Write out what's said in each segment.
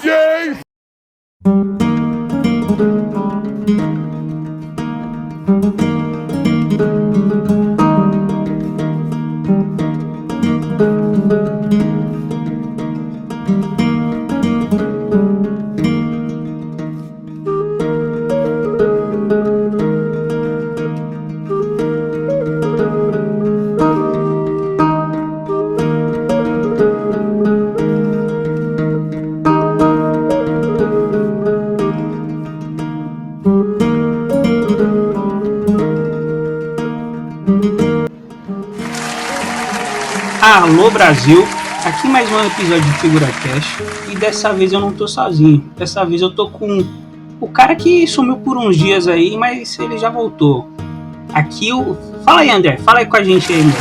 DJ! Alô Brasil, aqui mais um episódio de Figura Cash e dessa vez eu não tô sozinho, dessa vez eu tô com o cara que sumiu por uns dias aí, mas ele já voltou. Aqui o... Fala aí André, fala aí com a gente aí, André.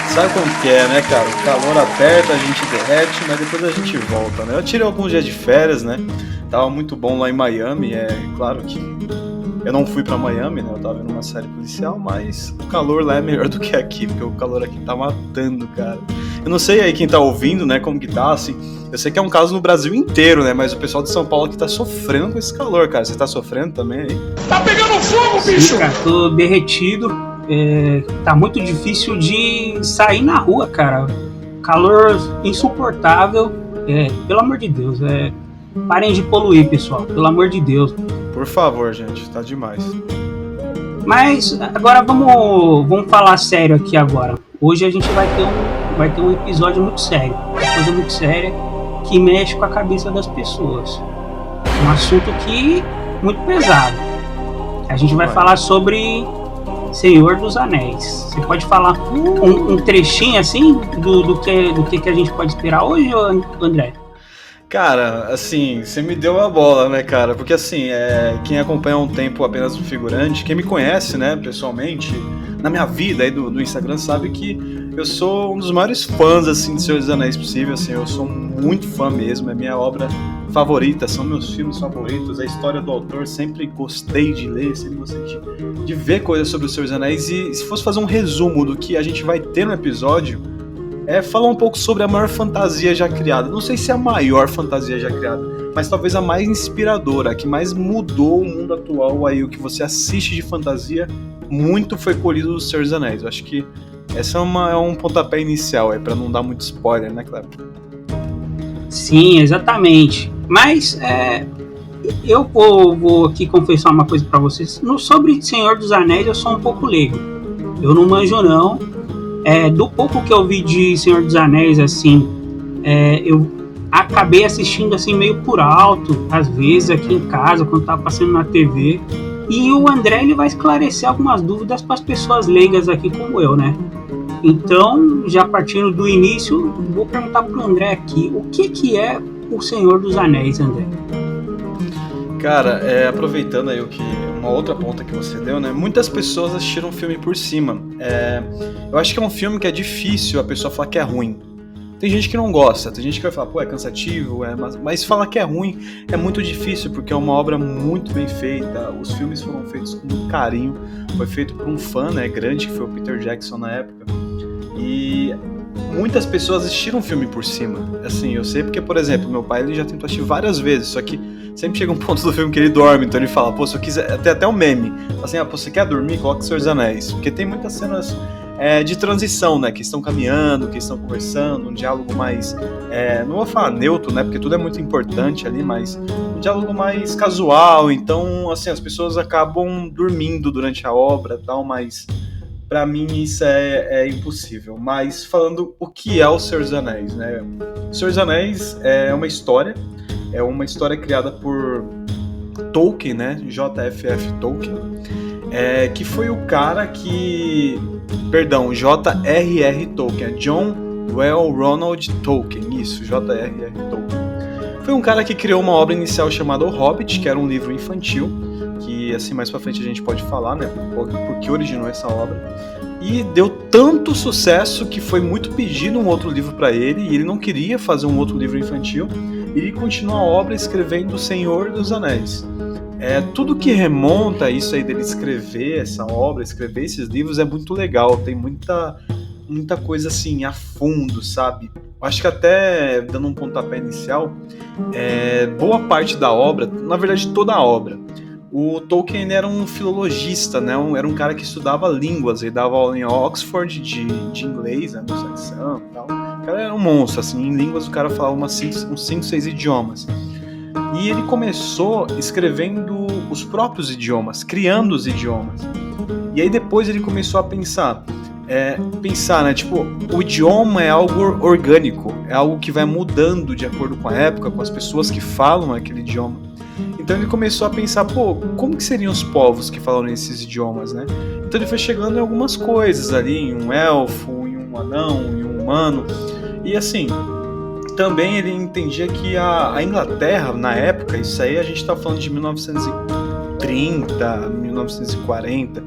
Sabe como que é, né, cara? O calor aperta, a gente derrete, mas depois a gente volta, né? Eu tirei alguns dias de férias, né? Tava muito bom lá em Miami, é claro que eu não fui pra Miami, né? Eu tava vendo uma série policial, mas o calor lá é melhor do que aqui, porque o calor aqui tá matando, cara. Eu não sei aí quem tá ouvindo, né, como que tá, assim. Eu sei que é um caso no Brasil inteiro, né? Mas o pessoal de São Paulo aqui tá sofrendo com esse calor, cara. Você tá sofrendo também aí? Tá pegando fogo, bicho! Sim, cara, tô derretido. Tá muito difícil de sair na rua, cara. Calor insuportável. Pelo amor de Deus, parem de poluir, pessoal. Pelo amor de Deus. Por favor, gente, tá demais. Mas agora vamos falar sério aqui agora. Hoje a gente vai ter um episódio muito sério. Uma coisa muito séria que mexe com a cabeça das pessoas. Um assunto muito pesado. A gente vai falar sobre Senhor dos Anéis. Você pode falar um trechinho assim do que a gente pode esperar hoje, André? Cara, assim, você me deu a bola, né, cara? Porque, assim, quem acompanha há um tempo apenas o Figurante, quem me conhece, né, pessoalmente, na minha vida aí do Instagram, sabe que eu sou um dos maiores fãs, assim, de Senhor dos Anéis possível, assim, eu sou muito fã mesmo, é minha obra favorita, são meus filmes favoritos, a história do autor, sempre gostei de ler, sempre gostei de ver coisas sobre o Senhor dos Anéis, e se fosse fazer um resumo do que a gente vai ter no episódio, falar um pouco sobre a maior fantasia já criada. Não sei se é a maior fantasia já criada, mas talvez a mais inspiradora, a que mais mudou o mundo atual, aí o que você assiste de fantasia, muito foi colhido do Senhor dos Anéis. Eu acho que essa é um pontapé inicial, para não dar muito spoiler, né, Cleber? Sim, exatamente. Mas eu vou aqui confessar uma coisa para vocês. Sobre Senhor dos Anéis eu sou um pouco leigo. Eu não manjo não. Do pouco que eu vi de Senhor dos Anéis, assim, eu acabei assistindo assim meio por alto, às vezes aqui em casa, quando tava passando na TV. E o André ele vai esclarecer algumas dúvidas para as pessoas leigas aqui como eu, né? Então, já partindo do início, vou perguntar pro André aqui, o que é o Senhor dos Anéis, André? Cara, aproveitando aí uma outra ponta que você deu, né? Muitas pessoas assistiram o filme por cima. Eu acho que é um filme que é difícil a pessoa falar que é ruim. Tem gente que não gosta, tem gente que vai falar, pô, é cansativo, mas falar que é ruim é muito difícil, porque é uma obra muito bem feita, os filmes foram feitos com muito carinho, foi feito por um fã, né, grande, que foi o Peter Jackson na época, e muitas pessoas assistiram o filme por cima. Assim, eu sei porque, por exemplo, meu pai ele já tentou assistir várias vezes, só que sempre chega um ponto do filme que ele dorme, então ele fala, pô, se eu quiser, até um meme, assim, pô, você quer dormir? Coloca o Senhor dos Anéis, porque tem muitas cenas de transição, né, que estão caminhando, que estão conversando, um diálogo mais, não vou falar neutro, né, porque tudo é muito importante ali, mas um diálogo mais casual, então, assim, as pessoas acabam dormindo durante a obra e tal, mas pra mim isso é impossível. Mas falando o que é o Senhor dos Anéis, né, o Senhor dos Anéis é uma história criada por Tolkien, né, J.F.F. Tolkien, que foi o cara que... Perdão, J.R.R. Tolkien, John Well Ronald Tolkien, isso, J.R.R. Tolkien. Foi um cara que criou uma obra inicial chamada O Hobbit, que era um livro infantil, que assim mais pra frente a gente pode falar, né, porque originou essa obra. E deu tanto sucesso que foi muito pedido um outro livro para ele, e ele não queria fazer um outro livro infantil, e ele continuou a obra escrevendo O Senhor dos Anéis. Tudo que remonta a isso aí dele escrever essa obra, escrever esses livros é muito legal, tem muita muita coisa assim a fundo, sabe? Acho que até dando um pontapé inicial, boa parte da obra, na verdade toda a obra, o Tolkien era um filologista, né? Era um cara que estudava línguas, ele dava aula em Oxford de inglês, né? Anglo-saxão e tal. O cara era um monstro, assim, em línguas o cara falava uns 5, 6 idiomas. E ele começou escrevendo os próprios idiomas, criando os idiomas. E aí depois ele começou a pensar, né? Tipo, o idioma é algo orgânico, é algo que vai mudando de acordo com a época, com as pessoas que falam aquele idioma. Então ele começou a pensar, como que seriam os povos que falam esses idiomas, né? Então ele foi chegando em algumas coisas ali, em um elfo, em um anão, em um humano. E assim, também ele entendia que a Inglaterra, na época, isso aí a gente tá falando de 1930, 1940,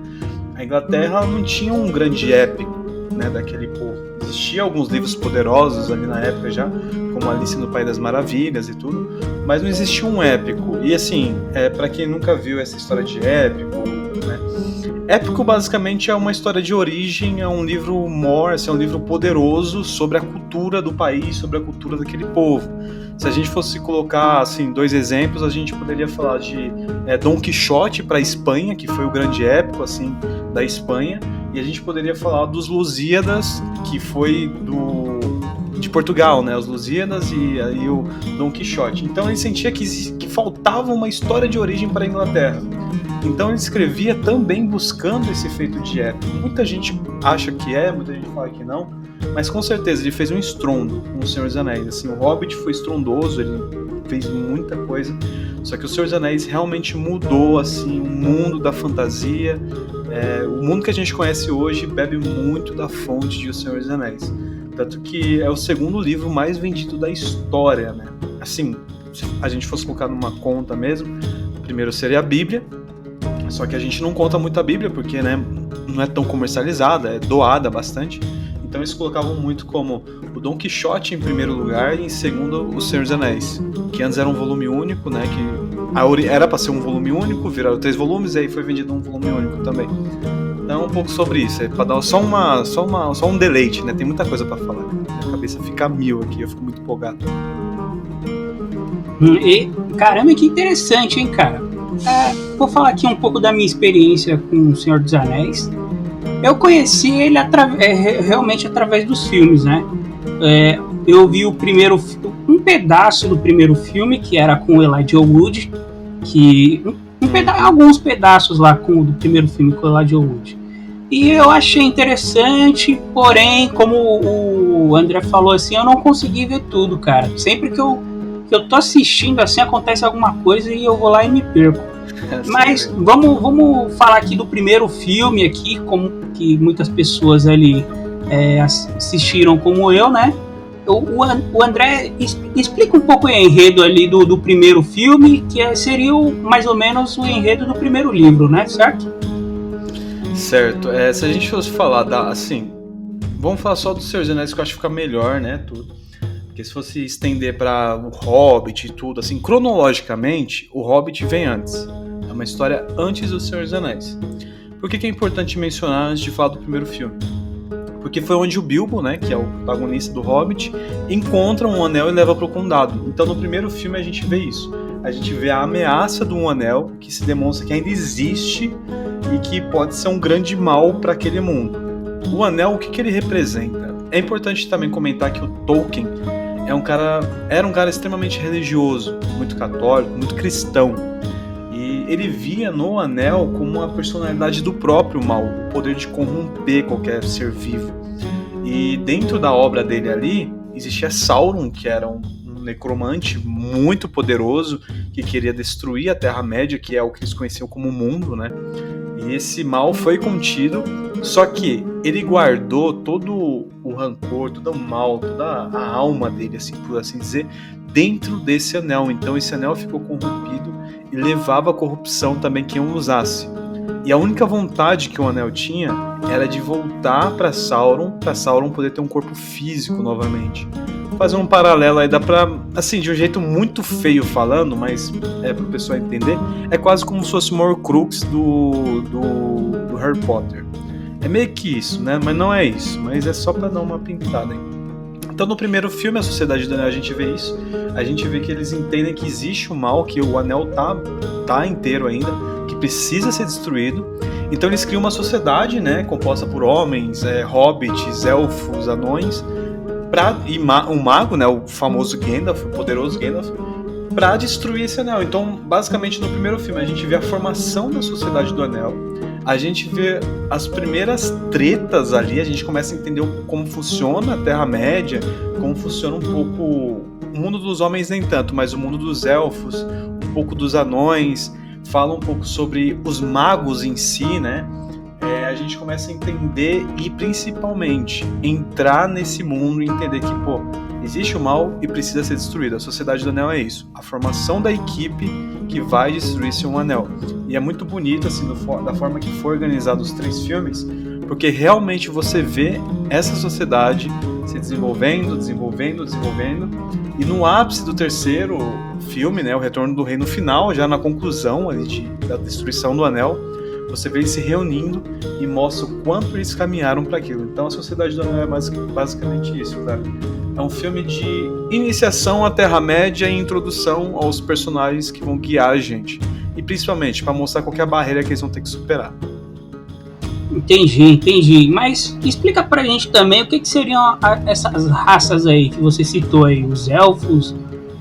a Inglaterra não tinha um grande épico, né, daquele povo. Existiam alguns livros poderosos ali na época já, como Alice no País das Maravilhas e tudo, mas não existia um épico. E assim, para quem nunca viu essa história de épico, né, épico basicamente é uma história de origem, é um livro assim, é um livro poderoso sobre a cultura do país, sobre a cultura daquele povo. Se a gente fosse colocar assim 2 exemplos, a gente poderia falar de Dom Quixote para a Espanha, que foi o grande épico assim da Espanha, e a gente poderia falar dos Lusíadas, que foi de Portugal, né? Os Lusíadas e o Dom Quixote. Então ele sentia que faltava uma história de origem para a Inglaterra. Então ele escrevia também buscando esse efeito de épico. Muita gente acha que muita gente fala que não, mas com certeza ele fez um estrondo com o Senhor dos Anéis. Assim, o Hobbit foi estrondoso, ele fez muita coisa, só que o Senhor dos Anéis realmente mudou assim, o mundo da fantasia. O mundo que a gente conhece hoje bebe muito da fonte de O Senhor dos Anéis. Tanto que é o segundo livro mais vendido da história, né? Assim, se a gente fosse colocar numa conta mesmo, o primeiro seria a Bíblia, só que a gente não conta muito a Bíblia porque, né, não é tão comercializada, é doada bastante. Então eles colocavam muito como o Dom Quixote em primeiro lugar e em segundo o Senhor dos Anéis, que antes era um volume único, né, que era para ser um volume único, viraram 3 volumes e aí foi vendido um volume único também. Então um pouco sobre isso, para dar só um deleite, né, tem muita coisa para falar, minha cabeça fica a mil aqui, eu fico muito empolgado. E, caramba, que interessante, hein, cara? Vou falar aqui um pouco da minha experiência com O Senhor dos Anéis. Eu conheci ele realmente através dos filmes, né? Eu vi um pedaço do primeiro filme, que era com o Elijah Wood, alguns pedaços lá do primeiro filme com o Elijah Wood. E eu achei interessante, porém, como o André falou assim, eu não consegui ver tudo, cara. Sempre que eu tô assistindo, assim, acontece alguma coisa e eu vou lá e me perco. Mas vamos falar aqui do primeiro filme aqui, como que muitas pessoas ali assistiram como eu, né? O André explica um pouco o enredo ali do primeiro filme, que seria mais ou menos o enredo do primeiro livro, né? Certo? Certo. Se a gente fosse falar assim, vamos falar só do Senhor dos Anéis, que eu acho que fica melhor, né? Tudo. Porque se fosse estender para o Hobbit e tudo, assim, cronologicamente, o Hobbit vem antes. É uma história antes do Senhor dos Anéis. Por que é importante mencionar antes de falar do primeiro filme? Porque foi onde o Bilbo, né, que é o protagonista do Hobbit, encontra um anel e leva para o condado. Então no primeiro filme a gente vê isso. A gente vê a ameaça de um anel que se demonstra que ainda existe e que pode ser um grande mal para aquele mundo. O anel, o que ele representa? É importante também comentar que o Tolkien era um cara extremamente religioso, muito católico, muito cristão. E ele via no anel como uma personalidade do próprio mal, o poder de corromper qualquer ser vivo. E dentro da obra dele ali, existia Sauron, que era um necromante muito poderoso, que queria destruir a Terra-média, que é o que eles conheciam como o mundo, né? E esse mal foi contido, só que ele guardou todo o rancor, todo o mal, toda a alma dele, assim, por assim dizer, dentro desse anel. Então esse anel ficou corrompido e levava a corrupção também quem o usasse. E a única vontade que o anel tinha era de voltar para Sauron poder ter um corpo físico novamente. Fazer um paralelo aí, dá pra, assim, de um jeito muito feio falando, mas pro pessoal entender, é quase como se fosse o Horcrux do Harry Potter. É meio que isso, né? Mas não é isso. Mas é só pra dar uma pintada aí. Então no primeiro filme, A Sociedade do Anel, a gente vê isso. A gente vê que eles entendem que existe o mal, que o anel tá inteiro ainda, que precisa ser destruído. Então eles criam uma sociedade, né, composta por homens, hobbits, elfos, anões, e um mago, né, o famoso Gandalf, o poderoso Gandalf, para destruir esse anel. Então, basicamente, no primeiro filme a gente vê a formação da Sociedade do Anel, a gente vê as primeiras tretas ali, a gente começa a entender como funciona a Terra-média, como funciona um pouco o mundo dos homens nem tanto, mas o mundo dos elfos, um pouco dos anões, fala um pouco sobre os magos em si, né? A gente começa a entender e principalmente entrar nesse mundo e entender que, existe o mal e precisa ser destruído. A Sociedade do Anel é isso, a formação da equipe que vai destruir esse um anel. E é muito bonito, assim, da forma que foi organizado os 3 filmes, porque realmente você vê essa sociedade se desenvolvendo, e no ápice do terceiro filme, né, o Retorno do Rei, no final, já na conclusão ali da destruição do anel, você vê eles se reunindo e mostra o quanto eles caminharam para aquilo. Então a Sociedade do Anel é basicamente isso, cara. É um filme de iniciação à Terra-média e introdução aos personagens que vão guiar a gente. E principalmente para mostrar qual que é a barreira que eles vão ter que superar. Entendi. Mas explica pra gente também o que seriam essas raças aí que você citou aí. Os elfos,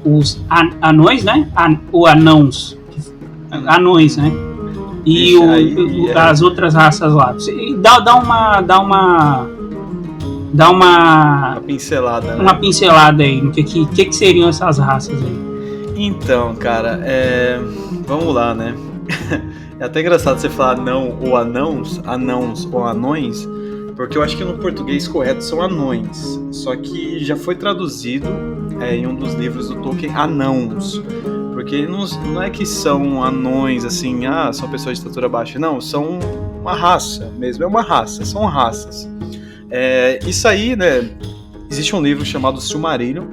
os anões, né? Ou anãos. Anões, né? E as outras raças lá. Dá uma pincelada, né? Uma pincelada aí no que seriam essas raças aí. Então, cara, vamos lá, né? É até engraçado você falar anão ou anãos ou anões, porque eu acho que no português correto são anões. Só que já foi traduzido em um dos livros do Tolkien, anãos. Porque não é que são anões, assim, são pessoas de estatura baixa. Não, são uma raça mesmo, é uma raça, são raças. Isso aí, né, existe um livro chamado Silmarillion,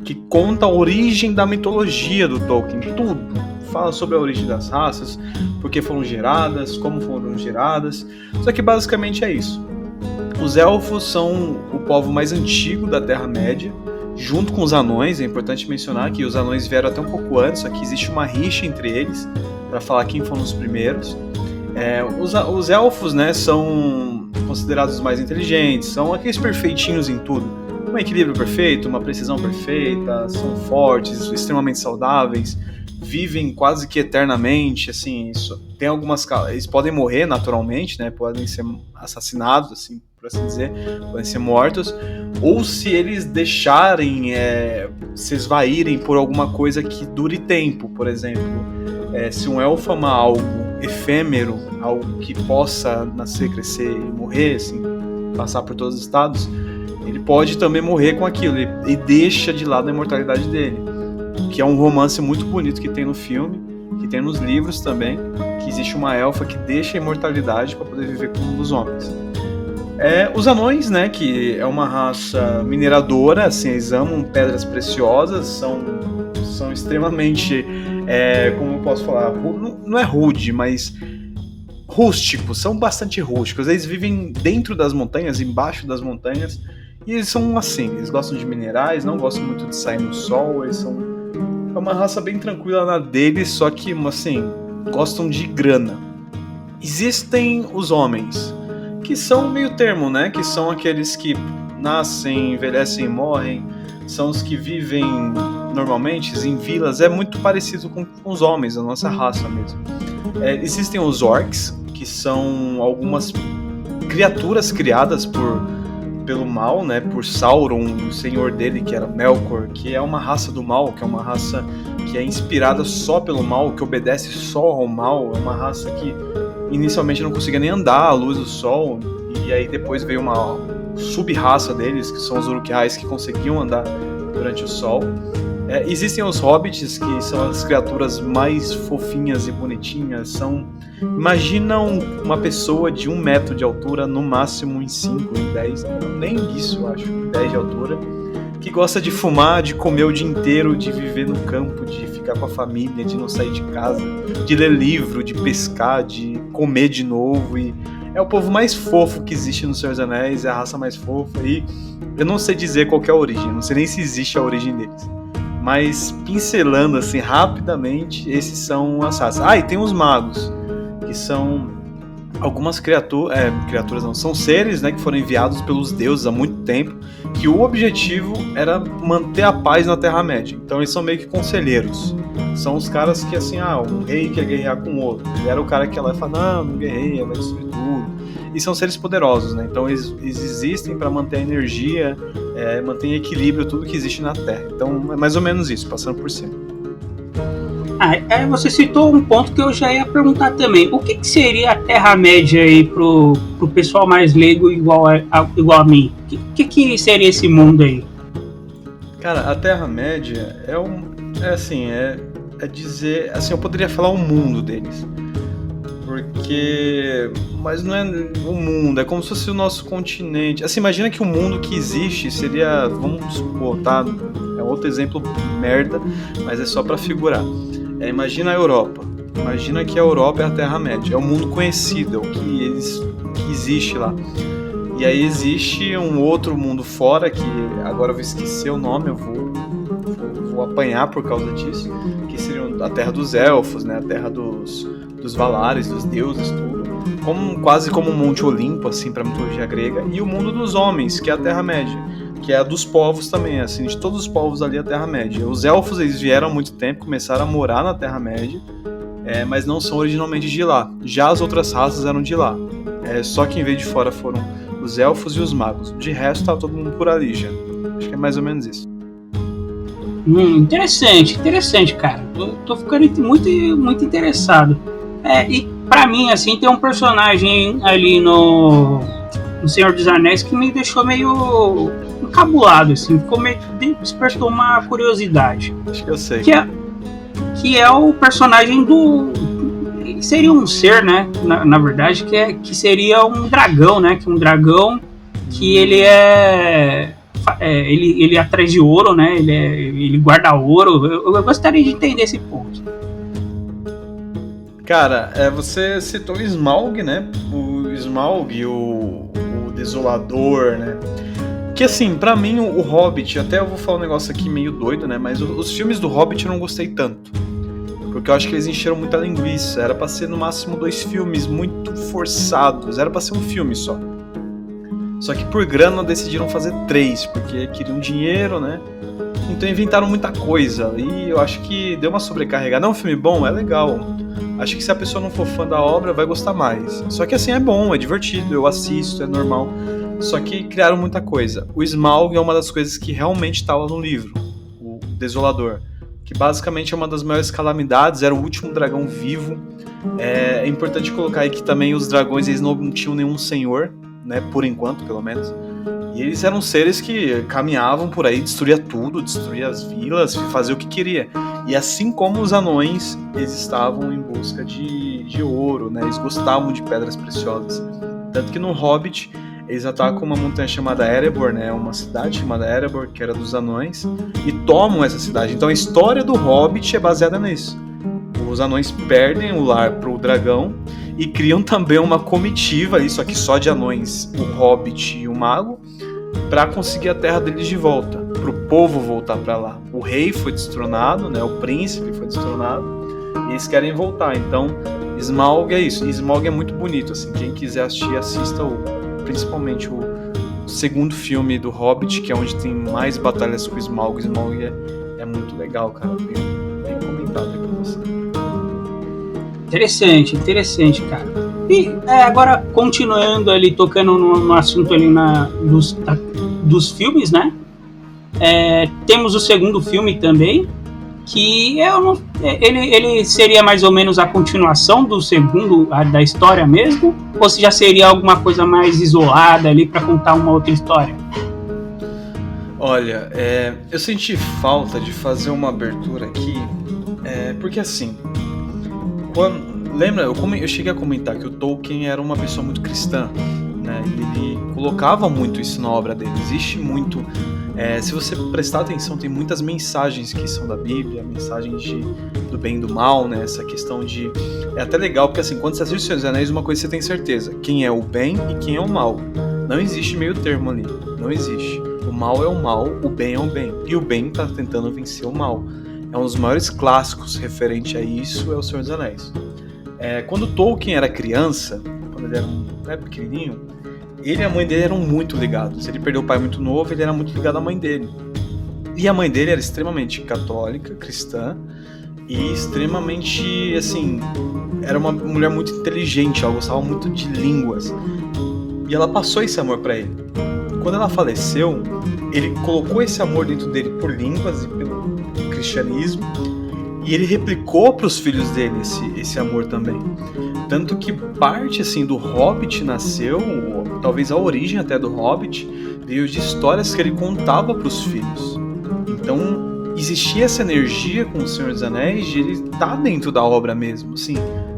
que conta a origem da mitologia do Tolkien, tudo. Fala sobre a origem das raças, por que foram geradas, como foram geradas. Só que basicamente é isso. Os elfos são o povo mais antigo da Terra-média, junto com os anões. É importante mencionar que os anões vieram até um pouco antes, só que existe uma rixa entre eles, para falar quem foram os primeiros. Os elfos, né, são considerados os mais inteligentes, são aqueles perfeitinhos em tudo. Um equilíbrio perfeito, uma precisão perfeita, são fortes, extremamente saudáveis, vivem quase que eternamente, assim, tem algumas... Eles podem morrer naturalmente, né, podem ser assassinados, assim, por assim dizer, podem ser mortos, ou se eles deixarem se esvaírem por alguma coisa que dure tempo, por exemplo, se um elfo ama algo efêmero, algo que possa nascer, crescer e morrer, assim, passar por todos os estados, ele pode também morrer com aquilo e deixa de lado a imortalidade dele, que é um romance muito bonito que tem no filme, que tem nos livros também, que existe uma elfa que deixa a imortalidade para poder viver como um dos homens. Os anões, né, que é uma raça mineradora, assim, eles amam pedras preciosas, são extremamente, como eu posso falar, não é rude, mas rústicos, são bastante rústicos. Eles vivem dentro das montanhas, embaixo das montanhas, e eles são assim, eles gostam de minerais, não gostam muito de sair no sol, eles são uma raça bem tranquila na deles, só que, assim, gostam de grana. Existem os homens, que são meio termo, né? Que são aqueles que nascem, envelhecem e morrem, são os que vivem normalmente em vilas, é muito parecido com os homens, a nossa raça mesmo. Existem os orcs, que são algumas criaturas criadas pelo mal, né? Por Sauron, o senhor dele, que era Melkor, que é uma raça do mal, que é uma raça que é inspirada só pelo mal, que obedece só ao mal, é uma raça que inicialmente não conseguia nem andar à luz do sol, e aí depois veio uma sub-raça deles, que são os Uruk-hais, que conseguiam andar durante o sol. Existem os hobbits, que são as criaturas mais fofinhas e bonitinhas. Imagina uma pessoa de 1 metro de altura, no máximo em 5, em 10, nem isso eu acho, em 10 de altura, que gosta de fumar, de comer o dia inteiro, de viver no campo, de ficar com a família, de não sair de casa, de ler livro, de pescar, de comer de novo. E é o povo mais fofo que existe no Senhor dos Anéis, é a raça mais fofa, e eu não sei dizer qual que é a origem, não sei nem se existe a origem deles. Mas pincelando assim rapidamente, esses são as raças. E tem os magos, que são algumas criaturas não, são seres, né, que foram enviados pelos deuses há muito tempo, que o objetivo era manter a paz na Terra-média. Então eles são meio que conselheiros. São os caras que assim, um rei quer guerrear com o outro. Ele era o cara que ia lá e fala, não guerreia, vai destruir tudo. E são seres poderosos, né? Então eles existem para manter a energia, manter em equilíbrio tudo que existe na Terra. Então é mais ou menos isso, passando por cima. Você citou um ponto que eu já ia perguntar também. O que seria a Terra-média aí pro pessoal mais leigo igual a mim? O que seria esse mundo aí? Cara, a Terra-média é dizer... Assim, eu poderia falar o mundo deles. Mas não é o mundo, é como se fosse o nosso continente. Assim, imagina que o mundo que existe seria... Vamos supor, tá? É outro exemplo merda, mas é só pra figurar. Imagina a Europa. Imagina que a Europa é a Terra-média. É o mundo conhecido, é o que existe lá. E aí existe um outro mundo fora, que agora eu vou esquecer o nome, eu vou apanhar por causa disso, que seria a Terra dos Elfos, né? A Terra dos Valares, dos deuses, tudo. Quase como um Monte Olimpo, assim, pra mitologia grega. E o mundo dos homens, que é a Terra-média, que é a dos povos também, assim, de todos os povos ali a Terra-média. Os elfos, eles vieram há muito tempo, começaram a morar na Terra-média, mas não são originalmente de lá. Já as outras raças eram de lá. Só que em vez de fora foram os elfos e os magos. De resto, tá todo mundo por ali já. Acho que é mais ou menos isso. Interessante, cara. Tô ficando muito, muito interessado. E pra mim, assim, tem um personagem ali no Senhor dos Anéis que me deixou meio encabulado, assim, despertou uma curiosidade. Acho que eu sei. Que é o personagem seria um ser, né, na verdade, que seria um dragão, né, que um dragão que ele ele é atrás de ouro, né, ele guarda ouro. Eu gostaria de entender esse ponto. Cara, você citou o Smaug, né, o Smaug, o Desolador, né, que assim, pra mim o Hobbit, até eu vou falar um negócio aqui meio doido, né, mas os filmes do Hobbit eu não gostei tanto. Porque eu acho que eles encheram muita linguiça. Era pra ser no máximo 2 filmes muito forçados. Era pra ser um filme só. Só que por grana decidiram fazer 3, porque queriam dinheiro, né? Então inventaram muita coisa. E eu acho que deu uma sobrecarregada. É um filme bom? É legal. Acho que se a pessoa não for fã da obra, vai gostar mais. Só que assim, é bom, é divertido, eu assisto, é normal. Só que criaram muita coisa. O Smaug é uma das coisas que realmente estava no livro. O Desolador. Que basicamente é uma das maiores calamidades, era o último dragão vivo. É importante colocar aí que também os dragões eles não tinham nenhum senhor, né, por enquanto, pelo menos. E eles eram seres que caminhavam por aí, destruía tudo, destruía as vilas, fazia o que queria. E assim como os anões, eles estavam em busca de ouro, né, eles gostavam de pedras preciosas. Tanto que no Hobbit, eles atacam uma montanha chamada Erebor, né? Uma cidade chamada Erebor, que era dos anões, e tomam essa cidade. Então a história do Hobbit é baseada nisso. Os anões perdem o lar pro dragão e criam também uma comitiva, isso aqui só de anões, o Hobbit e o Mago, para conseguir a terra deles de volta, pro povo voltar para lá. O rei foi destronado, né? O príncipe foi destronado, e eles querem voltar. Então Smaug é isso. E Smaug é muito bonito, assim. Quem quiser assistir, assista principalmente o segundo filme do Hobbit, que é onde tem mais batalhas com o Smaug. Smaug é muito legal, cara. Bem comentado aqui com você. Interessante, cara. E agora, continuando ali, tocando no assunto ali dos filmes, né? Temos o segundo filme também, que ele seria mais ou menos a continuação do segundo, da história mesmo, ou se já seria alguma coisa mais isolada ali para contar uma outra história? Olha, eu senti falta de fazer uma abertura aqui, porque assim, lembra, eu cheguei a comentar que o Tolkien era uma pessoa muito cristã, né? Ele colocava muito isso na obra dele. Existe muito Se você prestar atenção, tem muitas mensagens que são da Bíblia, mensagens do bem e do mal, né? Essa questão de... É até legal, porque assim, quando você assiste O Senhor dos Anéis, uma coisa você tem certeza: quem é o bem e quem é o mal. Não existe meio termo ali, não existe. O mal é o mal, o bem é o bem. E o bem tá tentando vencer o mal. É um dos maiores clássicos referente a isso, é O Senhor dos Anéis. Quando Tolkien era criança, quando ele era pequenininho, ele e a mãe dele eram muito ligados. Ele perdeu o pai muito novo, ele era muito ligado à mãe dele. E a mãe dele era extremamente católica, cristã, e extremamente, assim, era uma mulher muito inteligente, ela gostava muito de línguas. E ela passou esse amor pra ele. Quando ela faleceu, ele colocou esse amor dentro dele por línguas e pelo cristianismo, e ele replicou para os filhos dele esse amor também. Tanto que parte assim do Hobbit nasceu, ou talvez a origem até do Hobbit, veio de histórias que ele contava para os filhos. Então existia essa energia com o Senhor dos Anéis de ele estar dentro da obra mesmo, assim,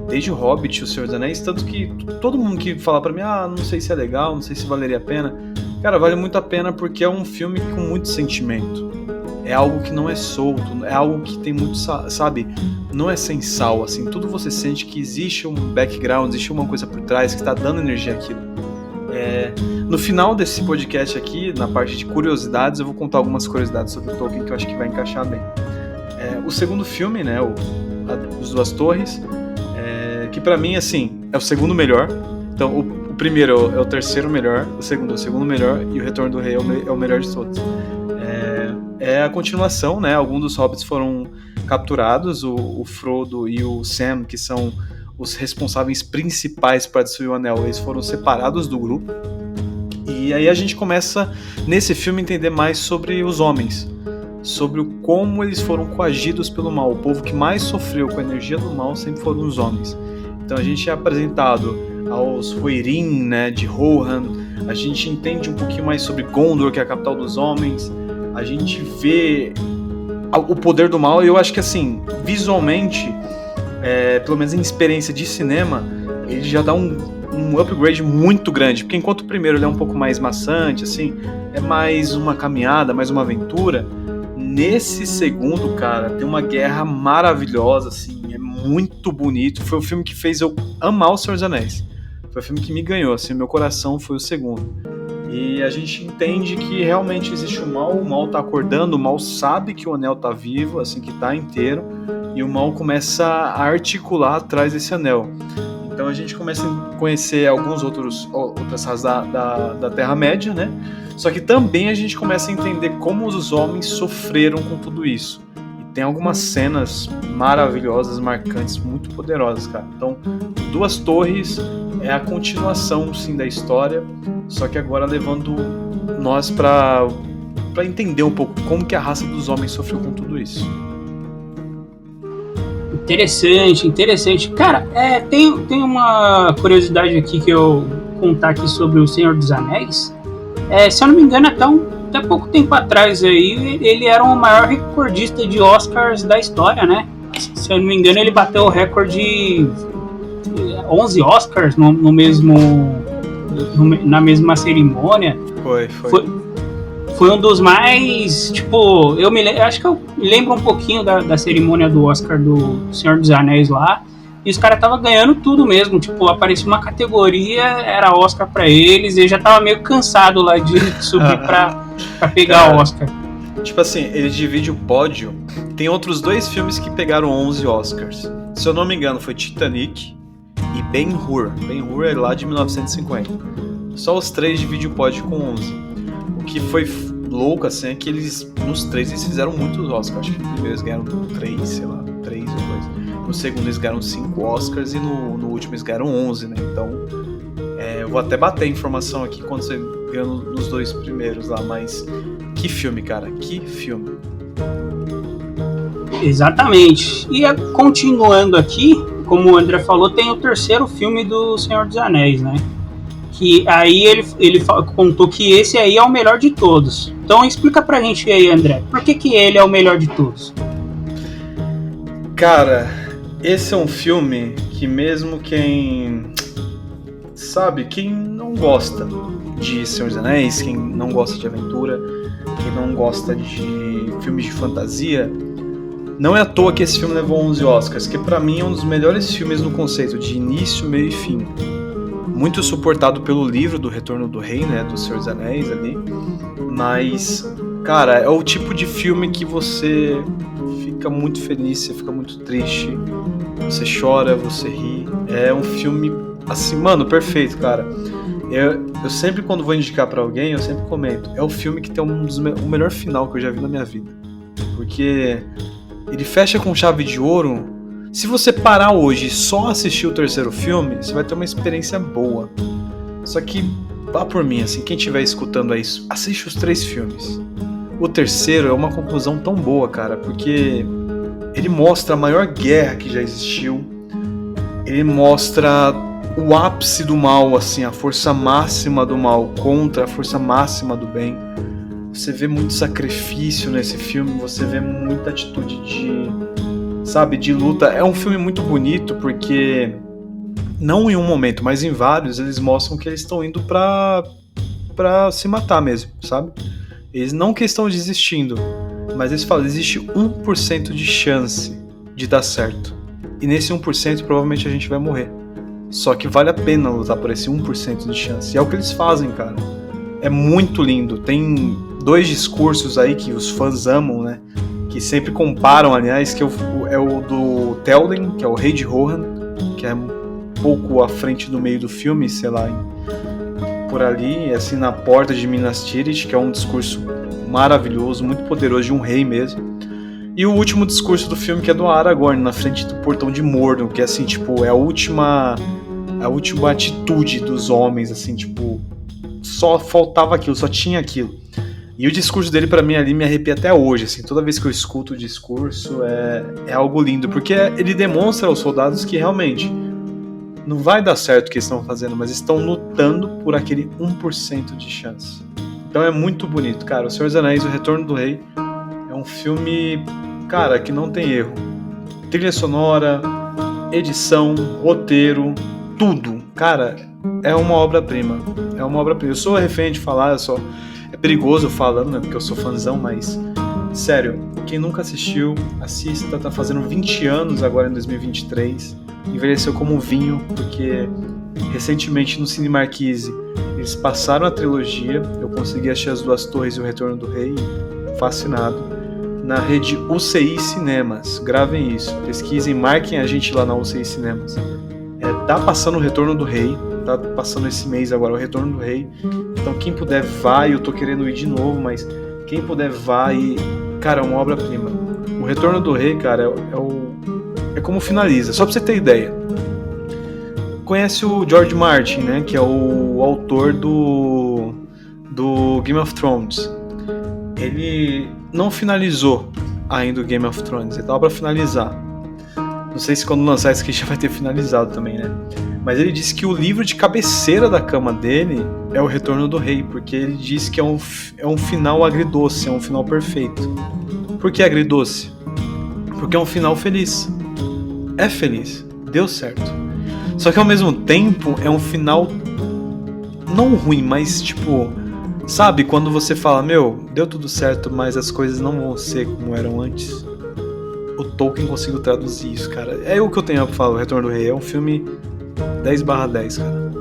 desde o Hobbit, o Senhor dos Anéis, tanto que todo mundo que fala para mim, não sei se é legal, não sei se valeria a pena, cara, vale muito a pena porque é um filme com muito sentimento. É algo que não é solto, é algo que tem muito, sabe, não é sem sal, assim, tudo você sente que existe um background, existe uma coisa por trás que está dando energia àquilo. No final desse podcast aqui, na parte de curiosidades, eu vou contar algumas curiosidades sobre o Tolkien que eu acho que vai encaixar bem. O segundo filme, né, Os Duas Torres, que pra mim, assim, é o segundo melhor. Então, o primeiro é o terceiro melhor, o segundo é o segundo melhor e o Retorno do Rei é o melhor de todos. É a continuação, né? Alguns dos hobbits foram capturados, o Frodo e o Sam, que são os responsáveis principais para destruir o Anel, eles foram separados do grupo. E aí a gente começa, nesse filme, a entender mais sobre os homens, sobre como eles foram coagidos pelo mal. O povo que mais sofreu com a energia do mal sempre foram os homens. Então a gente é apresentado aos Huirin, né, de Rohan, a gente entende um pouquinho mais sobre Gondor, que é a capital dos homens, a gente vê o poder do mal, e eu acho que assim, visualmente, pelo menos em experiência de cinema, ele já dá um upgrade muito grande, porque enquanto o primeiro ele é um pouco mais maçante, assim, é mais uma caminhada, mais uma aventura, nesse segundo, cara, tem uma guerra maravilhosa, assim, é muito bonito, foi o filme que fez eu amar O Senhor dos Anéis, foi o filme que me ganhou, assim, meu coração foi o segundo. E a gente entende que realmente existe o mal tá acordando, o mal sabe que o anel tá vivo, assim, que tá inteiro, e o mal começa a articular atrás desse anel. Então a gente começa a conhecer outras raças da Terra-média, né? Só que também a gente começa a entender como os homens sofreram com tudo isso. E tem algumas cenas maravilhosas, marcantes, muito poderosas, cara. Então, Duas Torres é a continuação, sim, da história, só que agora levando nós para entender um pouco como que a raça dos homens sofreu com tudo isso. Interessante. Cara, tem uma curiosidade aqui que eu contar aqui sobre o Senhor dos Anéis. Se eu não me engano, até pouco tempo atrás aí, ele era o maior recordista de Oscars da história, né? Se eu não me engano, ele bateu o recorde de 11 Oscars na mesma cerimônia. Foi um dos mais, tipo, acho que eu me lembro um pouquinho da cerimônia do Oscar do Senhor dos Anéis lá, e os caras estavam ganhando tudo mesmo, tipo, aparecia uma categoria, era Oscar pra eles, e eu já tava meio cansado lá de subir pra pegar o Oscar. Tipo assim, ele divide o pódio, tem outros 2 filmes que pegaram 11 Oscars, se eu não me engano foi Titanic e Ben-Hur. Ben-Hur é lá de 1950, só os 3 dividem o pódio com 11. O que foi louco, assim, é que nos 3 eles fizeram muitos Oscars. Acho que no primeiro eles ganharam 3, sei lá, 3 ou 2. No segundo eles ganharam 5 Oscars e no último eles ganharam 11, né? Então, eu vou até bater a informação aqui quando você ganhou nos 2 primeiros lá, mas que filme, cara, que filme. Exatamente. E continuando aqui, como o André falou, tem o terceiro filme do Senhor dos Anéis, né? Que aí ele contou que esse aí é o melhor de todos. Então explica pra gente aí, André, por que ele é o melhor de todos? Cara, esse é um filme que mesmo quem não gosta de Senhor dos Anéis, quem não gosta de aventura, quem não gosta de filmes de fantasia, não é à toa que esse filme levou 11 Oscars, que pra mim é um dos melhores filmes no conceito de início, meio e fim. Muito suportado pelo livro do Retorno do Rei, né, do Senhor dos Anéis ali, mas, cara, é o tipo de filme que você fica muito feliz, você fica muito triste, você chora, você ri, é um filme, assim, mano, perfeito, cara. Eu sempre, quando vou indicar pra alguém, eu sempre comento, é o filme que tem o melhor final que eu já vi na minha vida, porque ele fecha com chave de ouro. Se você parar hoje e só assistir o terceiro filme, você vai ter uma experiência boa. Só que, vá por mim, assim, quem estiver escutando aí, assiste os 3 filmes. O terceiro é uma conclusão tão boa, cara, porque ele mostra a maior guerra que já existiu. Ele mostra o ápice do mal, assim, a força máxima do mal contra a força máxima do bem. Você vê muito sacrifício nesse filme, você vê muita atitude de luta. É um filme muito bonito porque, não em um momento, mas em vários, eles mostram que eles estão indo pra se matar mesmo, sabe? Eles não que estão desistindo, mas eles falam, existe 1% de chance de dar certo. E nesse 1% provavelmente a gente vai morrer. Só que vale a pena lutar por esse 1% de chance. E é o que eles fazem, cara. É muito lindo. Tem 2 discursos aí que os fãs amam, né? Que sempre comparam, aliás, que é o do Théoden, que é o rei de Rohan, que é um pouco à frente do meio do filme, sei lá, por ali, assim, na porta de Minas Tirith, que é um discurso maravilhoso, muito poderoso, de um rei mesmo. E o último discurso do filme, que é do Aragorn, na frente do portão de Mordor, que é assim, tipo, é a última atitude dos homens, assim, tipo, só faltava aquilo, só tinha aquilo. E o discurso dele, pra mim, ali me arrepia até hoje, assim, toda vez que eu escuto o discurso é algo lindo, porque ele demonstra aos soldados que realmente não vai dar certo o que eles estão fazendo, mas estão lutando por aquele 1% de chance. Então é muito bonito, cara. O Senhor dos Anéis, O Retorno do Rei, é um filme, cara, que não tem erro. Trilha sonora, edição, roteiro, tudo, cara, é uma obra-prima. É uma obra-prima. Eu sou refém de falar, é perigoso falando, né, porque eu sou fãzão, mas sério, quem nunca assistiu, assista, tá fazendo 20 anos agora em 2023, envelheceu como vinho, porque recentemente no Cine Marquise eles passaram a trilogia, eu consegui assistir As Duas Torres e O Retorno do Rei, fascinado, na rede UCI Cinemas, gravem isso, pesquisem, marquem a gente lá na UCI Cinemas. Tá passando O Retorno do Rei, tá passando esse mês agora O Retorno do Rei, então quem puder vai, eu tô querendo ir de novo, mas quem puder vai, e, cara, é uma obra-prima. O Retorno do Rei, cara, é como finaliza, só pra você ter ideia. Conhece o George Martin, né, que é o autor do Game of Thrones. Ele não finalizou ainda o Game of Thrones, ele tava pra finalizar. Não sei se quando lançar isso aqui já vai ter finalizado também, né? Mas ele disse que o livro de cabeceira da cama dele é O Retorno do Rei, porque ele disse que é um final agridoce, é um final perfeito. Por que agridoce? Porque é um final feliz. É feliz, deu certo. Só que ao mesmo tempo é um final não ruim, mas tipo, sabe, quando você fala, meu, deu tudo certo, mas as coisas não vão ser como eram antes. O Tolkien conseguiu traduzir isso, cara. É o que eu tenho pra falar, O Retorno do Rei. É um filme 10/10, cara.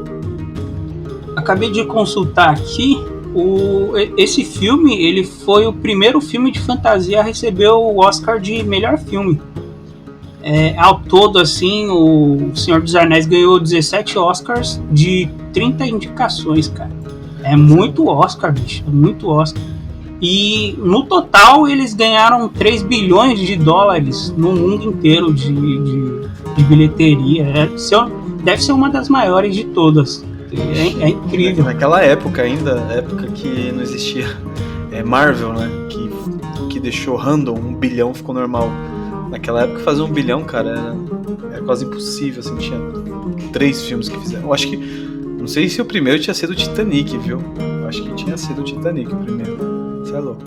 Acabei de consultar aqui, esse filme, ele foi o primeiro filme de fantasia a receber o Oscar de melhor filme. Ao todo, assim, o Senhor dos Anéis ganhou 17 Oscars de 30 indicações, cara. É muito Oscar, bicho, é muito Oscar. E no total eles ganharam 3 bilhões de dólares no mundo inteiro de bilheteria. Deve ser uma das maiores de todas. É incrível. Naquela época ainda, época que não existia Marvel, né? Que deixou random, 1 bilhão ficou normal. Naquela época fazer 1 bilhão, cara, era quase impossível, assim, tinha 3 filmes que fizeram. Eu acho que, não sei se o primeiro tinha sido o Titanic, viu? Eu acho que tinha sido o Titanic o primeiro. Você é louco.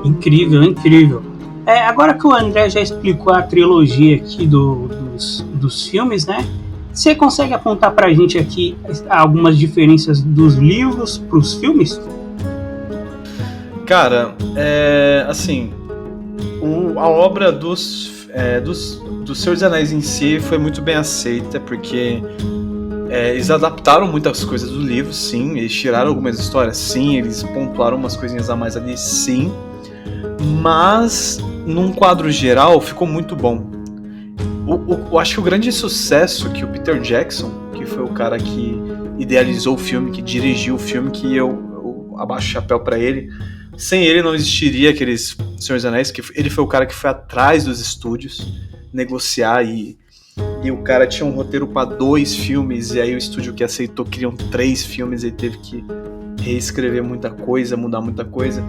Incrível, incrível. Agora que o André já explicou a trilogia aqui dos filmes, né? Você consegue apontar pra gente aqui algumas diferenças dos livros pros filmes? Cara, assim, a obra do Senhor dos Anéis em si foi muito bem aceita, porque eles adaptaram muitas coisas do livro, sim, eles tiraram algumas histórias, sim, eles pontuaram umas coisinhas a mais ali, sim, mas num quadro geral ficou muito bom. Eu acho que o grande sucesso que o Peter Jackson, que foi o cara que idealizou o filme, que dirigiu o filme, que eu abaixo o chapéu pra ele, sem ele não existiria aqueles Senhor dos Anéis, que ele foi o cara que foi atrás dos estúdios negociar e o cara tinha um roteiro para 2 filmes e aí o estúdio que aceitou queriam 3 filmes e ele teve que reescrever muita coisa, mudar muita coisa.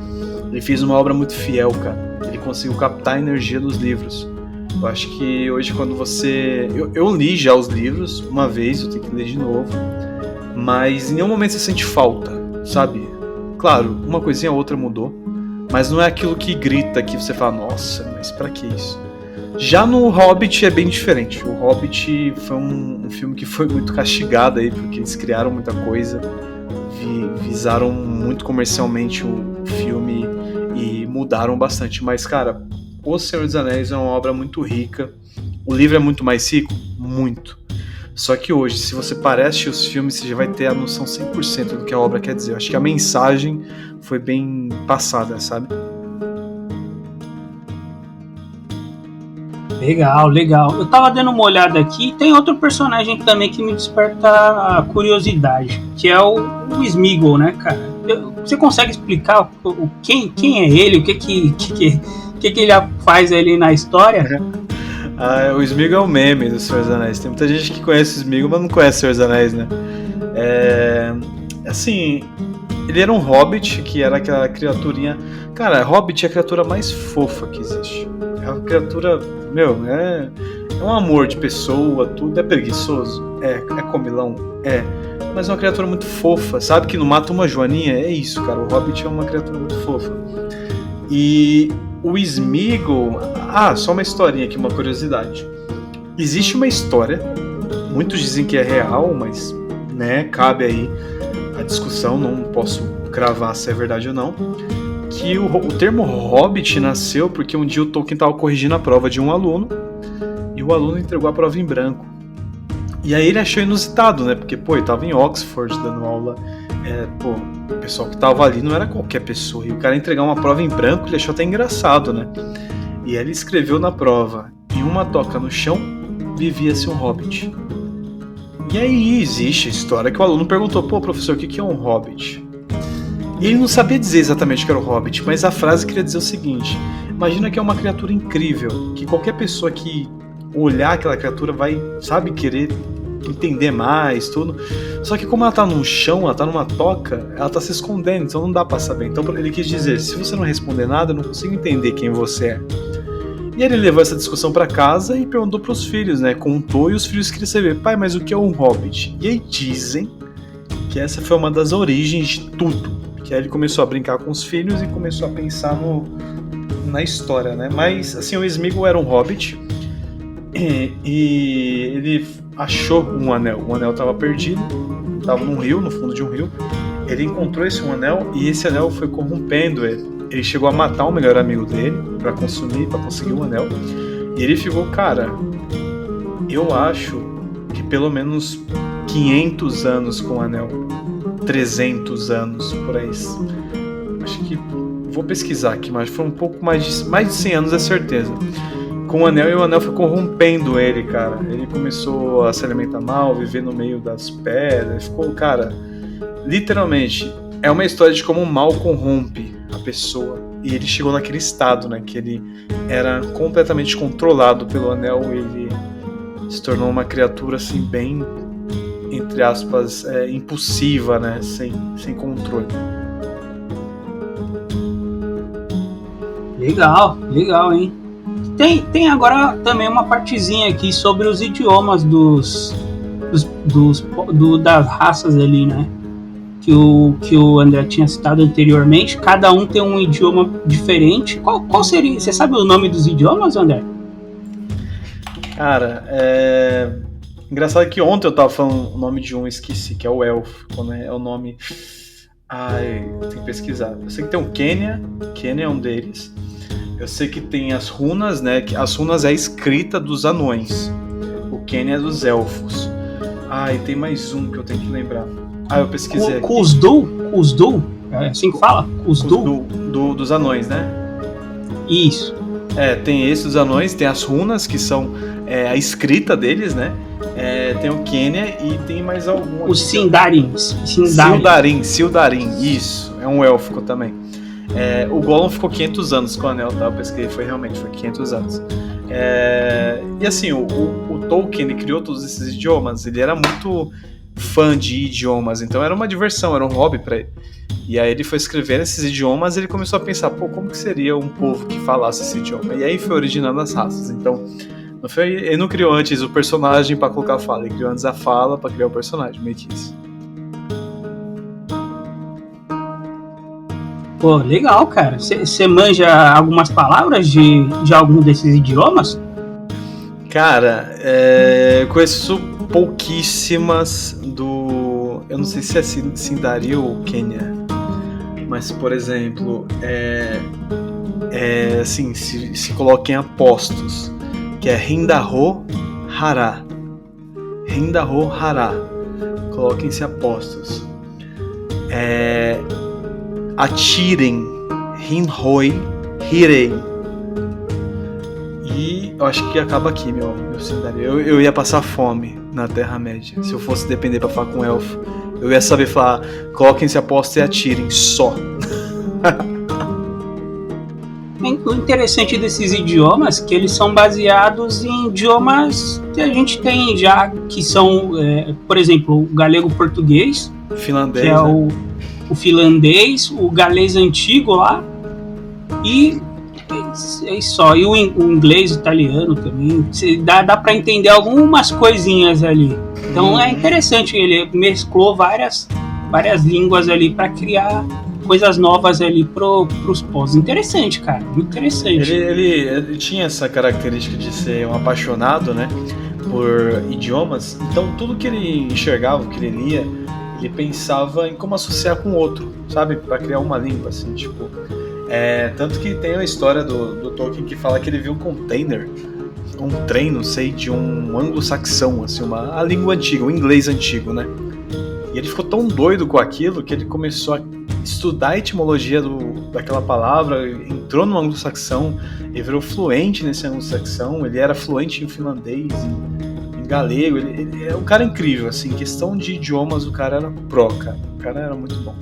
Ele fez uma obra muito fiel, cara. Ele conseguiu captar a energia dos livros. Eu acho que hoje quando você... Eu li já os livros uma vez, eu tenho que ler de novo, mas em nenhum momento você sente falta, sabe? Claro, uma coisinha ou outra mudou, mas não é aquilo que grita, que você fala, nossa, mas pra que isso? Já no Hobbit é bem diferente. O Hobbit foi um filme que foi muito castigado aí, porque eles criaram muita coisa, visaram muito comercialmente o filme e mudaram bastante. Mas, cara, O Senhor dos Anéis é uma obra muito rica. O livro é muito mais rico? Muito. Só que hoje, se você parar a assistir os filmes, você já vai ter a noção 100% do que a obra quer dizer. Eu acho que a mensagem foi bem passada, sabe? Legal. Eu tava dando uma olhada aqui, tem outro personagem também que me desperta a curiosidade, que é o Sméagol, né, cara? Você consegue explicar quem é ele, o que ele faz ali na história? O Sméagol é o meme do Senhor dos Anéis. Tem muita gente que conhece o Sméagol, mas não conhece o Senhor dos Anéis, né? Assim, ele era um hobbit, que era aquela criaturinha... Cara, hobbit é a criatura mais fofa que existe. É uma criatura... é um amor de pessoa, tudo. É preguiçoso? É comilão? É. Mas é uma criatura muito fofa, sabe? Que não mata uma joaninha? É isso, cara. O hobbit é uma criatura muito fofa. E... o Sméagol... só uma historinha aqui, uma curiosidade. Existe uma história, muitos dizem que é real, mas, né, cabe aí a discussão, não posso cravar se é verdade ou não, que o termo Hobbit nasceu porque um dia o Tolkien estava corrigindo a prova de um aluno, e o aluno entregou a prova em branco. E aí ele achou inusitado, né, porque, ele estava em Oxford dando aula, o pessoal que tava ali não era qualquer pessoa, e o cara entregar uma prova em branco, ele achou até engraçado, né? E aí ele escreveu na prova: em uma toca no chão vivia-se um hobbit. E aí existe a história que o aluno perguntou: professor, o que é um hobbit? E ele não sabia dizer exatamente o que era o hobbit, mas a frase queria dizer o seguinte: imagina que é uma criatura incrível, que qualquer pessoa que olhar aquela criatura vai, sabe, querer entender mais, tudo. Só que como ela tá no chão, ela tá numa toca, ela tá se escondendo, então não dá pra saber. Então ele quis dizer: se você não responder nada, eu não consigo entender quem você é. E ele levou essa discussão pra casa e perguntou pros filhos, né? Contou, e os filhos queriam saber: pai, mas o que é um hobbit? E aí dizem que essa foi uma das origens de tudo. Que aí ele começou a brincar com os filhos e começou a pensar na história, né? Mas, assim, o Sméagol era um hobbit e ele achou um anel. O anel estava perdido, estava num rio, no fundo de um rio. Ele encontrou esse anel e esse anel foi corrompendo ele. Ele chegou a matar o melhor amigo dele para conseguir o anel. E ele ficou: cara, eu acho que pelo menos 500 anos com o anel, 300 anos por aí. Acho que vou pesquisar aqui, mas foi um pouco mais de 100 anos, é certeza. Com o anel, e o anel foi corrompendo ele, cara. Ele começou a se alimentar mal, viver no meio das pedras. Ficou, cara, literalmente, é uma história de como o mal corrompe a pessoa. E ele chegou naquele estado, né, que ele era completamente controlado pelo anel. Ele se tornou uma criatura, assim, bem, entre aspas, impulsiva, né, sem controle. Legal, hein? Tem agora também uma partezinha aqui sobre os idiomas das raças ali, né? Que o André tinha citado anteriormente. Cada um tem um idioma diferente. Qual seria? Você sabe o nome dos idiomas, André? Cara, engraçado que ontem eu tava falando o nome de um, esqueci, que é o Elfo. Quando é o nome... Ai, tem que pesquisar. Eu sei que tem o Quenya é um deles. Eu sei que tem as runas, né? Que as runas é a escrita dos anões. O Quenya é dos elfos. Ah, e tem mais um que eu tenho que lembrar. Ah, eu pesquisei aqui. Khuzdu? É assim que fala? Khuzdu? Dos anões, né? Isso. Tem esse dos anões, tem as runas, que são a escrita deles, né? Tem o Quenya e tem mais algum. Os Sindarins. Sildarin, isso. É um élfico também. O Gollum ficou 500 anos com o anel, tá? Eu pesquei, foi 500 anos. E assim, o Tolkien, ele criou todos esses idiomas, ele era muito fã de idiomas, então era uma diversão, era um hobby pra ele. E aí ele foi escrever esses idiomas e ele começou a pensar, como que seria um povo que falasse esse idioma? E aí foi originando as raças. Então, ele não criou antes o personagem pra colocar a fala, ele criou antes a fala pra criar o personagem, meio que isso. Pô, legal, cara. Você manja algumas palavras de algum desses idiomas? Cara, eu conheço pouquíssimas do... Eu não sei se é Sindari ou Quenya. Mas, por exemplo, assim, se coloca em apostos, que é Hindaho Hara. Hindaho Hara. Coloquem-se apostos. Atirem Hinhoi Hirei. E eu acho que acaba aqui, meu Sindari. Eu ia passar fome na Terra-média. Se eu fosse depender pra falar com um elfo, eu ia saber falar, coloquem-se apostos e atirem, só. O interessante desses idiomas é que eles são baseados em idiomas que a gente tem já, que são, por exemplo, o galego-português, Finlandês, que é né? o finlandês, o galês antigo lá, e só. E o inglês, o italiano também. Dá para entender algumas coisinhas ali. Então é interessante, ele mesclou várias línguas ali para criar coisas novas ali pros povos. Interessante, cara, muito interessante. Ele tinha essa característica de ser um apaixonado, né, por idiomas. Então tudo que ele enxergava, que ele lia, ele pensava em como associar com o outro, sabe, para criar uma língua, assim, tipo. Tanto que tem a história do Tolkien que fala que ele viu um container, um trem, não sei, de um anglo-saxão, assim, a língua antiga, o inglês antigo, né? E ele ficou tão doido com aquilo que ele começou a estudar a etimologia daquela palavra, entrou no anglo-saxão e virou fluente nesse anglo-saxão. Ele era fluente em finlandês, em galego. Ele é um cara incrível, assim, em questão de idiomas o cara era cara. O cara era muito bom.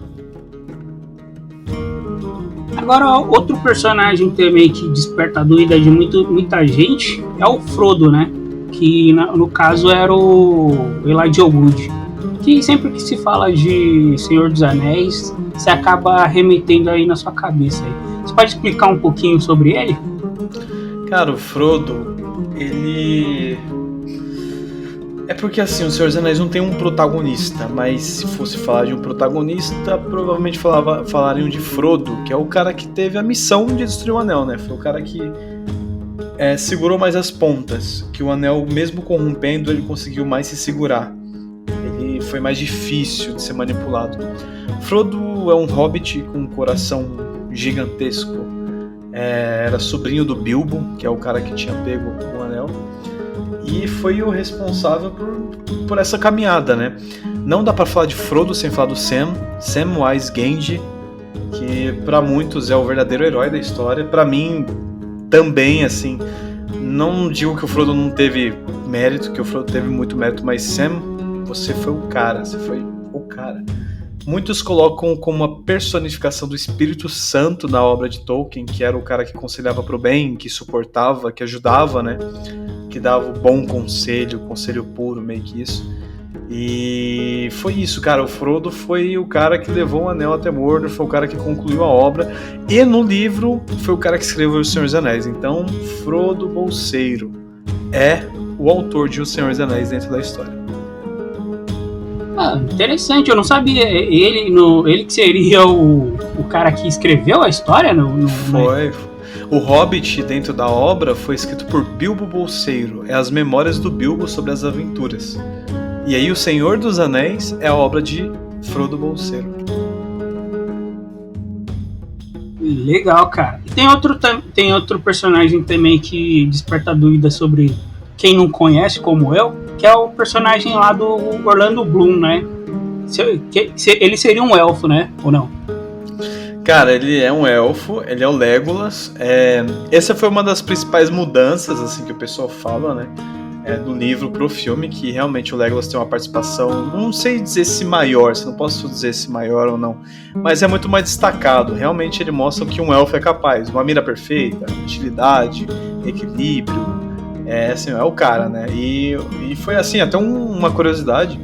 Agora, outro personagem também que desperta a dúvida de muita gente é o Frodo, né? Que no caso era o Elijah Wood. Que sempre que se fala de Senhor dos Anéis, você acaba remetendo aí na sua cabeça. Você pode explicar um pouquinho sobre ele? Cara, o Frodo, ele... É porque assim, o Senhor dos Anéis não tem um protagonista, mas se fosse falar de um protagonista, provavelmente falariam de Frodo, que é o cara que teve a missão de destruir o Anel, né? Foi o cara que segurou mais as pontas, que o Anel, mesmo corrompendo, ele conseguiu mais se segurar. Ele foi mais difícil de ser manipulado. Frodo é um hobbit com um coração gigantesco. Era sobrinho do Bilbo, que é o cara que tinha pego o Anel. E foi o responsável por essa caminhada, né? Não dá pra falar de Frodo sem falar do Samwise Gamgee, que pra muitos é o verdadeiro herói da história. Pra mim, também, assim, não digo que o Frodo não teve mérito, que o Frodo teve muito mérito, mas Sam, você foi o cara, você foi o cara. Muitos colocam como uma personificação do Espírito Santo na obra de Tolkien, que era o cara que aconselhava pro bem, que suportava, que ajudava, né? Que dava o bom conselho puro, meio que isso. E foi isso, cara. O Frodo foi o cara que levou o Anel até Mordor, foi o cara que concluiu a obra. E no livro, foi o cara que escreveu O Senhor dos Anéis. Então, Frodo Bolseiro é o autor de O Senhor dos Anéis dentro da história. Interessante, eu não sabia. Ele que seria o cara que escreveu a história? Foi. O Hobbit, dentro da obra, foi escrito por Bilbo Bolseiro. É as memórias do Bilbo sobre as aventuras. E aí, O Senhor dos Anéis é a obra de Frodo Bolseiro. Legal, cara. E tem outro personagem também que desperta dúvidas sobre quem não conhece, como eu, que é o personagem lá do Orlando Bloom, né? Ele seria um elfo, né? Ou não? Cara, ele é um elfo, ele é o Legolas. Essa foi uma das principais mudanças, assim, que o pessoal fala, né? Do livro pro filme, que realmente o Legolas tem uma participação, não sei dizer se maior, se não posso dizer se maior ou não, mas é muito mais destacado. Realmente ele mostra o que um elfo é capaz, uma mira perfeita, agilidade, equilíbrio, assim, é o cara, né? E foi assim, até uma curiosidade,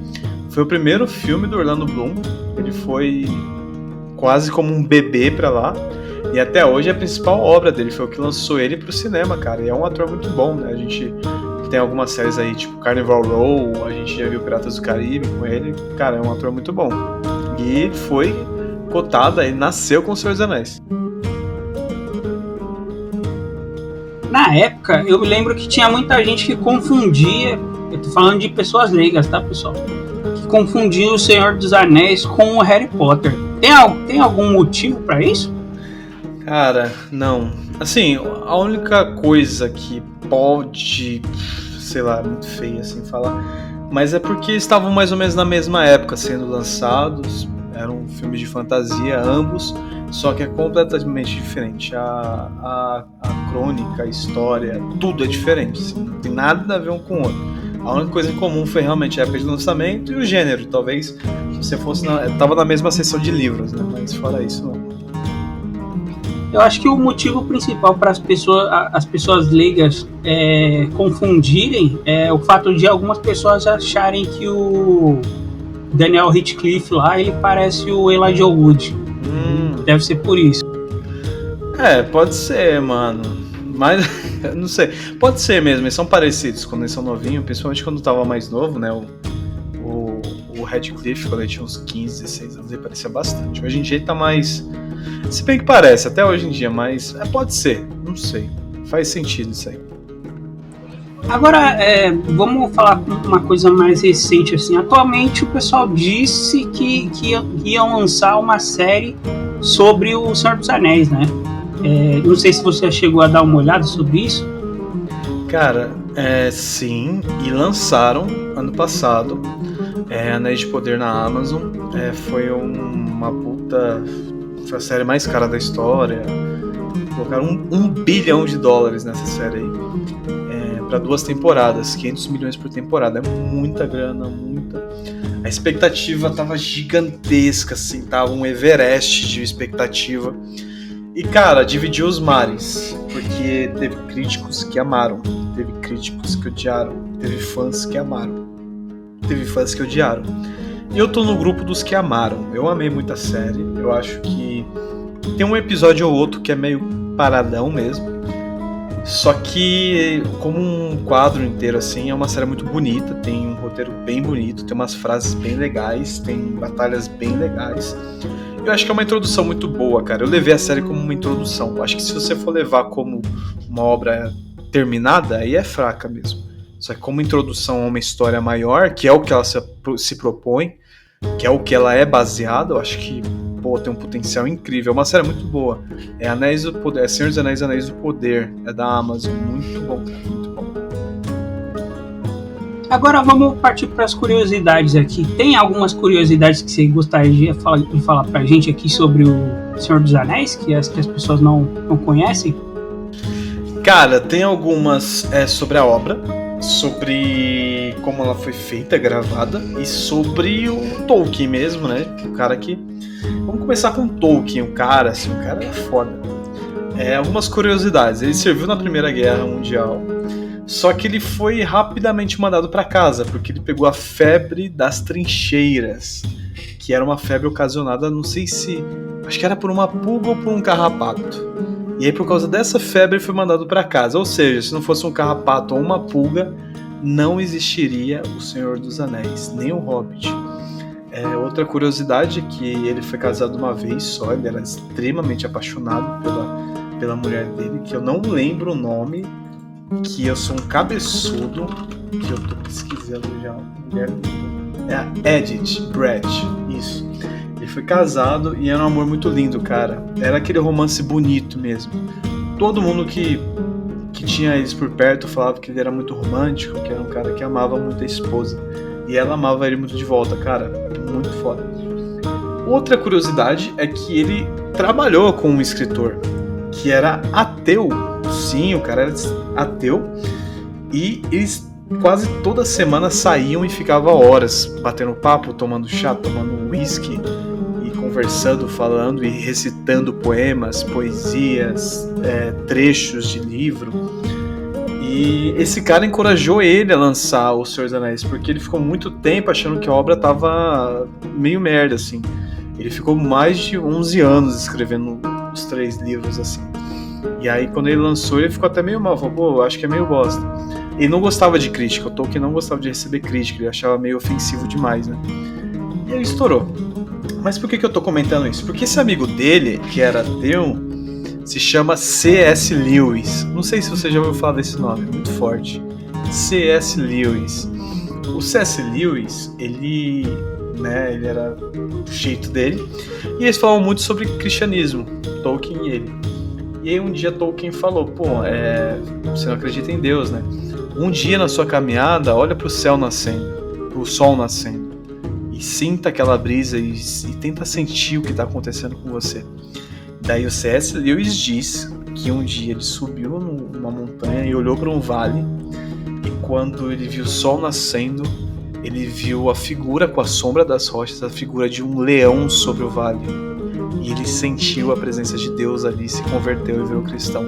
foi o primeiro filme do Orlando Bloom, ele foi quase como um bebê pra lá, e até hoje a principal obra dele foi o que lançou ele pro cinema, cara, e é um ator muito bom, né? A gente tem algumas séries aí, tipo Carnival Row, a gente já viu Piratas do Caribe com ele. Cara, é um ator muito bom. E foi cotado, ele nasceu com o Senhor dos Anéis. Na época, eu me lembro que tinha muita gente que confundia, eu tô falando de pessoas leigas, tá, pessoal? Que confundia o Senhor dos Anéis com o Harry Potter. Tem algum motivo pra isso? Cara, não. Assim, a única coisa que pode, sei lá, muito feio assim falar, mas é porque estavam mais ou menos na mesma época sendo lançados, eram filmes de fantasia ambos, só que é completamente diferente. A crônica, a história, tudo é diferente, assim, não tem nada a ver um com o outro. A única coisa em comum foi realmente a época de lançamento e o gênero. Talvez se você fosse tava na mesma seção de livros, né? Mas fora isso, não. Eu acho que o motivo principal para as pessoas leigas confundirem é o fato de algumas pessoas acharem que o Daniel Radcliffe lá, ele parece o Elijah Wood. Deve ser por isso. Pode ser, mano. Mas, não sei. Pode ser mesmo, eles são parecidos quando eles são novinhos, principalmente quando tava mais novo, né? O Radcliffe, quando ele tinha uns 15, 16 anos, ele parecia bastante. Hoje em dia ele tá mais... Se bem que parece, até hoje em dia, mas pode ser, não sei. Faz sentido isso aí. Agora, vamos falar uma coisa mais recente, assim. Atualmente o pessoal disse que iam lançar uma série sobre o Senhor dos Anéis, né? Não sei se você chegou a dar uma olhada sobre isso. Cara, sim, e lançaram ano passado Anéis de Poder na Amazon. Foi uma puta... Foi a série mais cara da história. Colocaram $1 bilhão nessa série aí. Para 2 temporadas, 500 milhões por temporada. É muita grana, muita. A expectativa tava gigantesca, assim, tava um Everest de expectativa. E, cara, dividiu os mares, porque teve críticos que amaram, teve críticos que odiaram, teve fãs que amaram, teve fãs que odiaram. E eu tô no grupo dos que amaram. Eu amei muito a série. Eu acho que tem um episódio ou outro que é meio paradão mesmo. Só que, como um quadro inteiro, assim, é uma série muito bonita. Tem um roteiro bem bonito, tem umas frases bem legais, tem batalhas bem legais. Eu acho que é uma introdução muito boa, cara. Eu levei a série como uma introdução. Eu acho que se você for levar como uma obra terminada, aí é fraca mesmo. Só que como introdução a uma história maior, que é o que ela se propõe, que é o que ela é baseada, eu acho que tem um potencial incrível. É uma série muito boa. É Anéis do Poder, Senhor dos Anéis, Anéis do Poder. É da Amazon. Muito bom, cara. Muito bom. Agora vamos partir para as curiosidades aqui. Tem algumas curiosidades que você gostaria de falar pra gente aqui sobre o Senhor dos Anéis, que as pessoas não conhecem? Cara, tem algumas sobre a obra, sobre como ela foi feita, gravada, e sobre o Tolkien mesmo, né? O cara que... Vamos começar com o Tolkien, o cara é foda. Algumas curiosidades. Ele serviu na Primeira Guerra Mundial, só que ele foi rapidamente mandado para casa, porque ele pegou a febre das trincheiras, que era uma febre ocasionada, não sei se... Acho que era por uma pulga ou por um carrapato. E aí, por causa dessa febre, ele foi mandado para casa. Ou seja, se não fosse um carrapato ou uma pulga, não existiria o Senhor dos Anéis, nem o Hobbit. Outra curiosidade é que ele foi casado uma vez só, ele era extremamente apaixonado pela mulher dele, que eu não lembro o nome, que eu sou um cabeçudo, que eu tô pesquisando já. Mulher é a Edith Brett, isso. Ele foi casado e era um amor muito lindo, cara. Era aquele romance bonito mesmo. Todo mundo que tinha eles por perto falava que ele era muito romântico, que era um cara que amava muito a esposa. E ela amava ele muito de volta, cara. Muito foda. Outra curiosidade é que ele trabalhou com um escritor que era ateu. Sim, o cara era ateu. E eles quase toda semana saíam e ficavam horas batendo papo, tomando chá, tomando whisky e conversando, falando e recitando poemas, poesias, trechos de livro. E esse cara encorajou ele a lançar O Senhor dos Anéis, porque ele ficou muito tempo achando que a obra tava meio merda, assim. Ele ficou mais de 11 anos escrevendo os 3 livros, assim. E aí, quando ele lançou, ele ficou até meio mal. Falou, pô, acho que é meio bosta. Ele não gostava de crítica. O Tolkien não gostava de receber crítica. Ele achava meio ofensivo demais, né? E ele estourou. Mas por que eu tô comentando isso? Porque esse amigo dele, que era ateu, se chama C.S. Lewis. Não sei se você já ouviu falar desse nome. Muito forte. C.S. Lewis. O C.S. Lewis, ele era do jeito dele. E eles falavam muito sobre cristianismo. Tolkien e ele. E aí um dia Tolkien falou, pô, você não acredita em Deus, né? Um dia na sua caminhada, olha pro céu nascendo, pro sol nascendo, e sinta aquela brisa e tenta sentir o que tá acontecendo com você. Daí o C.S. Lewis diz que um dia ele subiu numa montanha e olhou para um vale, e quando ele viu o sol nascendo, ele viu a figura com a sombra das rochas, a figura de um leão sobre o vale. E ele sentiu a presença de Deus ali, se converteu e virou cristão.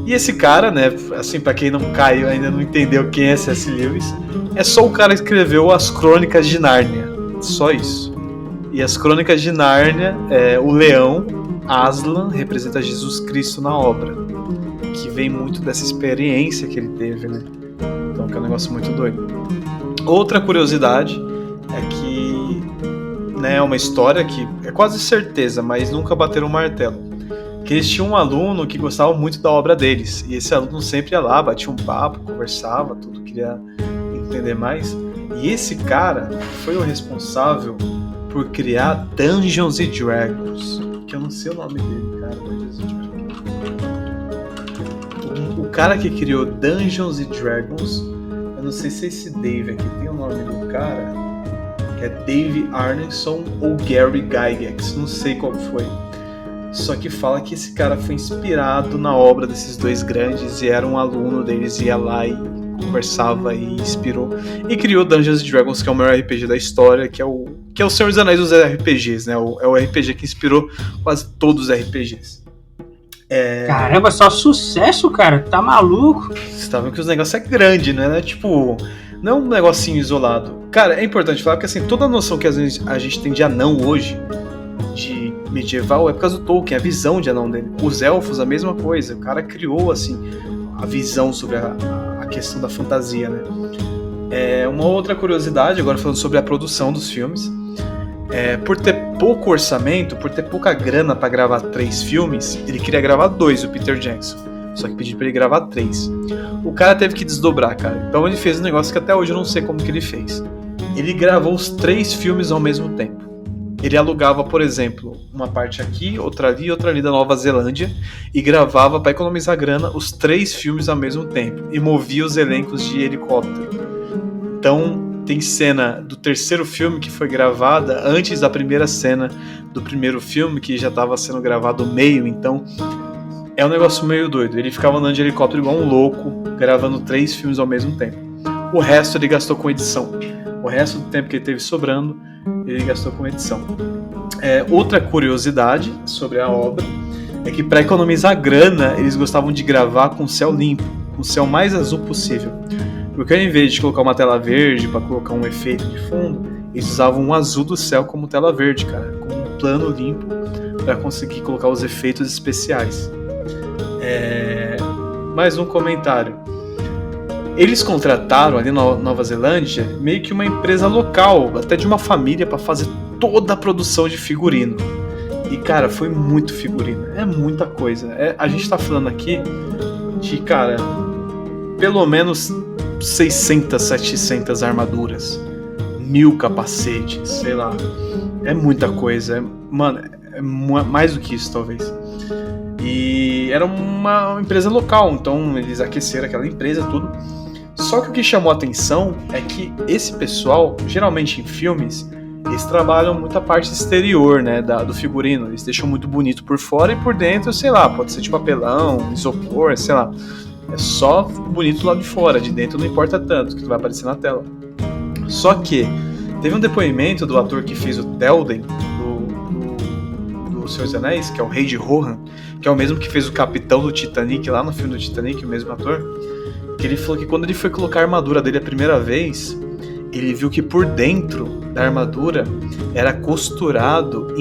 E esse cara, né, assim, pra quem não caiu, ainda não entendeu quem é C.S. Lewis, é só o cara que escreveu as Crônicas de Nárnia. Só isso. E as Crônicas de Nárnia, o leão, Aslan, representa Jesus Cristo na obra. Que vem muito dessa experiência que ele teve, né? Então, que é um negócio muito doido. Outra curiosidade é que é uma história que é quase certeza, mas nunca bateram o martelo. Que eles tinham um aluno que gostava muito da obra deles. E esse aluno sempre ia lá, batia um papo, conversava, tudo, queria entender mais. E esse cara foi o responsável por criar Dungeons & Dragons. Que eu não sei o nome dele, cara. O cara que criou Dungeons & Dragons, eu não sei se é esse Dave aqui tem o nome do cara, que é Dave Arneson ou Gary Gygax, não sei qual foi. Só que fala que esse cara foi inspirado na obra desses dois grandes e era um aluno deles, ia lá e conversava e inspirou. E criou Dungeons & Dragons, que é o maior RPG da história, que é o Senhor dos Anéis dos RPGs, né? É o RPG que inspirou quase todos os RPGs. Caramba, só sucesso, cara. Tá maluco? Vocês tá vendo que os negócios é grande, né? Tipo, não é um negocinho isolado. Cara, é importante falar que assim, toda a noção que às vezes a gente tem de anão hoje, de medieval, é por causa do Tolkien, a visão de anão dele. Os elfos, a mesma coisa. O cara criou, assim, a visão sobre a questão da fantasia, né? Uma outra curiosidade, agora falando sobre a produção dos filmes, por ter pouco orçamento, por ter pouca grana pra gravar 3 filmes, ele queria gravar 2, o Peter Jackson. Só que pediu pra ele gravar 3. O cara teve que desdobrar, cara. Então ele fez um negócio que até hoje eu não sei como que ele fez. Ele gravou os 3 filmes ao mesmo tempo. Ele alugava, por exemplo, uma parte aqui, outra ali da Nova Zelândia, e gravava, para economizar grana, os 3 filmes ao mesmo tempo, e movia os elencos de helicóptero. Então, tem cena do 3º filme que foi gravada antes da primeira cena do primeiro filme, que já estava sendo gravado no meio, então é um negócio meio doido. Ele ficava andando de helicóptero igual um louco, gravando 3 filmes ao mesmo tempo. O resto ele gastou com edição. O resto do tempo que ele teve sobrando, ele gastou com edição. Outra curiosidade sobre a obra é que, para economizar grana, eles gostavam de gravar com céu limpo, com o céu mais azul possível. Porque ao invés de colocar uma tela verde para colocar um efeito de fundo, eles usavam um azul do céu como tela verde, cara, como um plano limpo para conseguir colocar os efeitos especiais. Mais um comentário. Eles contrataram ali na Nova Zelândia meio que uma empresa local, até de uma família, para fazer toda a produção de figurino. E, cara, foi muito figurino. É muita coisa. A gente tá falando aqui de, cara, pelo menos 600, 700 armaduras. 1000 capacetes, sei lá. É muita coisa. Mano, é mais do que isso, talvez. E era uma empresa local, então eles aqueceram aquela empresa, tudo. Só que o que chamou a atenção é que esse pessoal, geralmente em filmes, eles trabalham muito a parte exterior, né, do figurino. Eles deixam muito bonito por fora e por dentro, sei lá, pode ser de papelão, isopor, sei lá. É só bonito lá de fora, de dentro não importa tanto, que vai aparecer na tela. Só que teve um depoimento do ator que fez o Théoden, do Senhor dos Anéis, que é o Rei de Rohan, que é o mesmo que fez o capitão do Titanic, lá no filme do Titanic, o mesmo ator, que ele falou que quando ele foi colocar a armadura dele a primeira vez, ele viu que por dentro da armadura era costurado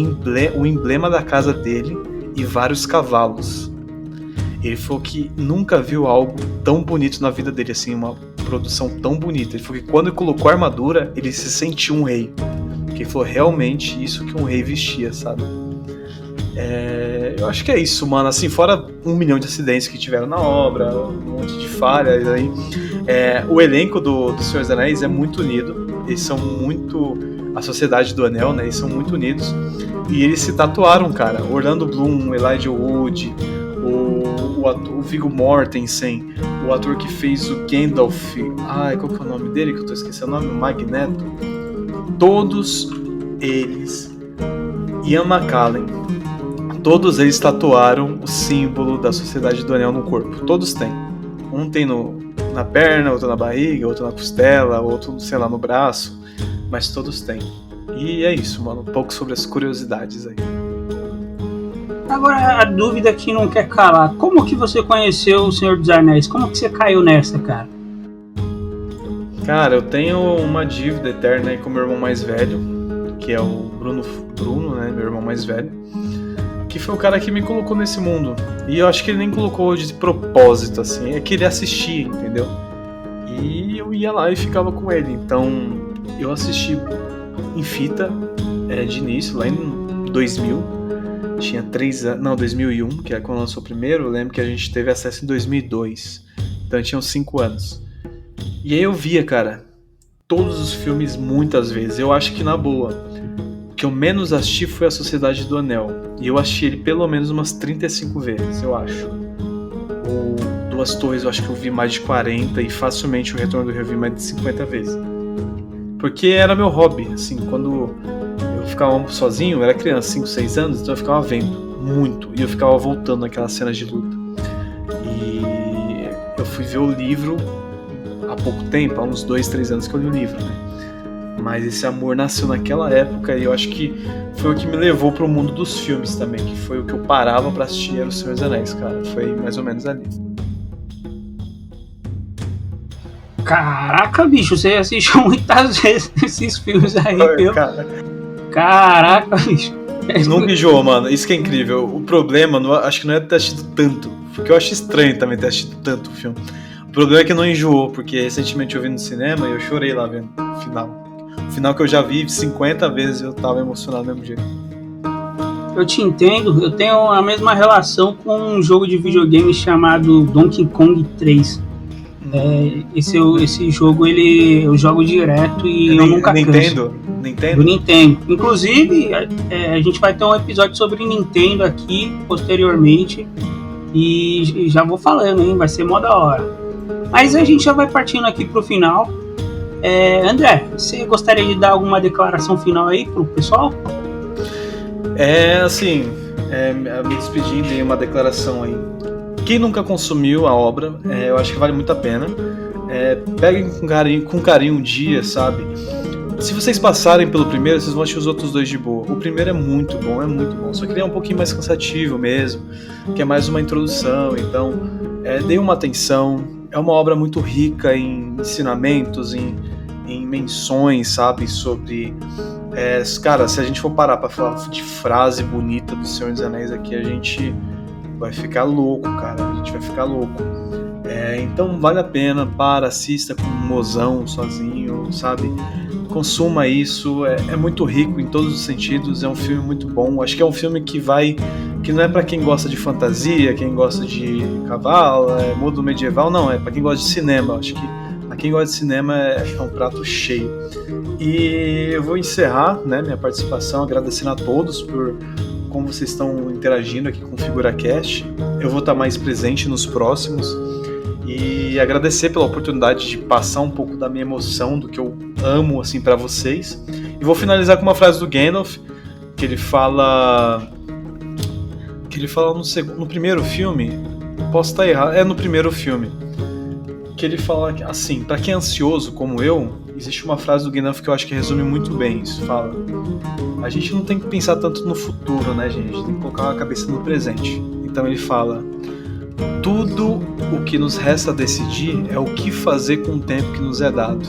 o emblema da casa dele e vários cavalos. Ele falou que nunca viu algo tão bonito na vida dele, assim, uma produção tão bonita. Ele falou que quando ele colocou a armadura, ele se sentiu um rei. Porque ele falou realmente isso que um rei vestia, sabe? Eu acho que é isso, mano. Assim, fora 1 milhão de acidentes que tiveram na obra, um monte de falhas aí. O elenco do Senhor dos Anéis é muito unido. Eles são muito... A Sociedade do Anel, né? Eles são muito unidos. E eles se tatuaram, cara. Orlando Bloom, Elijah Wood, o Viggo Mortensen, o ator que fez o Gandalf. Qual que é o nome dele? Que eu tô esquecendo o nome. O Magneto. Todos eles. Ian McKellen. Todos eles tatuaram o símbolo da Sociedade do Anel no corpo. Todos têm. Um tem na perna, outro na barriga, outro na costela, outro, sei lá, no braço. Mas todos têm. E é isso, mano. Um pouco sobre as curiosidades aí. Agora, a dúvida que não quer calar. Como que você conheceu o Senhor dos Anéis? Como que você caiu nessa, cara? Cara, eu tenho uma dívida eterna aí com meu irmão mais velho, que é o Bruno, né? Meu irmão mais velho. Que foi o cara que me colocou nesse mundo. E eu acho que ele nem colocou de propósito, assim. É que ele assistia, entendeu? E eu ia lá e ficava com ele. Então, eu assisti em fita, de início, lá em 2000. Tinha 3 anos... Não, 2001, que é quando lançou o primeiro. Eu lembro que a gente teve acesso em 2002. Então, eu tinha uns 5 anos. E aí eu via, cara, todos os filmes muitas vezes. Eu acho que, na boa, o que eu menos assisti foi A Sociedade do Anel. E eu assisti ele pelo menos umas 35 vezes, eu acho. Ou Duas Torres eu acho que eu vi mais de 40. E facilmente O Retorno do Rei eu vi mais de 50 vezes. Porque era meu hobby, assim, quando eu ficava sozinho, eu era criança, 5, 6 anos, então eu ficava vendo muito. E eu ficava voltando naquelas cenas de luta. E eu fui ver o livro há pouco tempo, há uns 2, 3 anos que eu li o livro, né? Mas esse amor nasceu naquela época e eu acho que foi o que me levou pro mundo dos filmes também, que foi o que eu parava pra assistir, era O Senhor dos Anéis, cara. Foi mais ou menos ali. Caraca, bicho, você assistiu muitas vezes esses filmes aí, viu? Caraca, bicho. Nunca enjoou, mano. Isso que é incrível. O problema, acho que não é ter assistido tanto, porque eu acho estranho também ter assistido tanto o filme. O problema é que não enjoou, porque recentemente eu vi no cinema e eu chorei lá vendo o final. O final que eu já vi 50 vezes, eu tava emocionado do mesmo jeito. Eu te entendo, eu tenho a mesma relação com um jogo de videogame chamado Donkey Kong 3. Esse jogo eu jogo direto e eu nunca canso. Nintendo? Do Nintendo. Inclusive, a gente vai ter um episódio sobre Nintendo aqui posteriormente. E já vou falando, hein? Vai ser mó da hora. Mas a gente já vai partindo aqui pro final. André, você gostaria de dar alguma declaração final aí pro pessoal? Me despedindo em uma declaração aí. Quem nunca consumiu a obra, eu acho que vale muito a pena. Peguem com carinho um dia, sabe? Se vocês passarem pelo primeiro, vocês vão assistir os outros 2 de boa. O primeiro é muito bom. Só que ele é um pouquinho mais cansativo mesmo, que é mais uma introdução. Então, dê uma atenção. É uma obra muito rica em ensinamentos, em menções, sabe? Sobre... cara, se a gente for parar pra falar de frase bonita do Senhor dos Anéis aqui, a gente vai ficar louco, cara. A gente vai ficar louco. Então vale a pena, assista com um mozão sozinho, sabe? Consuma isso, é muito rico em todos os sentidos, é um filme muito bom. Acho que é um filme que não é pra quem gosta de fantasia, quem gosta de cavalo, mundo medieval, não, é pra quem gosta de cinema. Acho que quem gosta de cinema é um prato cheio. E eu vou encerrar, né, minha participação agradecendo a todos por como vocês estão interagindo aqui com o FiguraCast. Eu vou estar mais presente nos próximos e agradecer pela oportunidade de passar um pouco da minha emoção, do que eu amo assim para vocês. E vou finalizar com uma frase do Gandalf, que ele fala no primeiro filme, posso estar errado, é no primeiro filme, que ele fala assim: para quem é ansioso como eu, existe uma frase do Gandalf que eu acho que resume muito bem isso. Fala: a gente não tem que pensar tanto no futuro, né, gente? A gente tem que colocar a cabeça no presente. Então ele fala: tudo o que nos resta decidir é o que fazer com o tempo que nos é dado,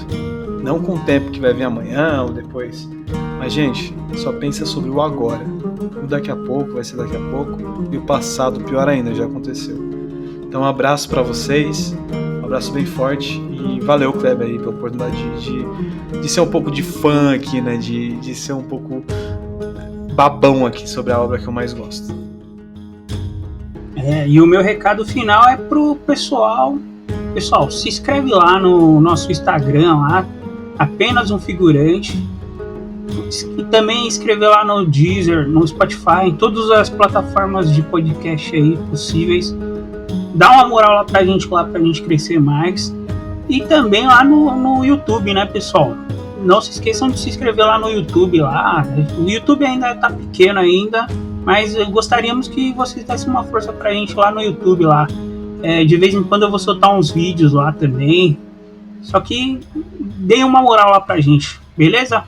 não com o tempo que vai vir amanhã ou depois. Mas, gente, só pensa sobre o agora. O daqui a pouco vai ser daqui a pouco, e o passado, pior ainda, já aconteceu. Então, um abraço pra vocês, um abraço bem forte, e valeu, Kleber, aí, pela oportunidade de ser um pouco de fã aqui, né, de ser um pouco babão aqui sobre a obra que eu mais gosto. E o meu recado final é pro pessoal. Pessoal, se inscreve lá no nosso Instagram, lá, apenas um figurante. E também inscrever lá no Deezer, no Spotify, em todas as plataformas de podcast aí possíveis. Dá uma moral lá pra gente crescer mais. E também lá no YouTube, né, pessoal? Não se esqueçam de se inscrever lá no YouTube lá. O YouTube ainda tá pequeno ainda, mas gostaríamos que vocês dessem uma força pra gente lá no YouTube lá. De vez em quando eu vou soltar uns vídeos lá também. Só que deem uma moral lá pra gente, beleza?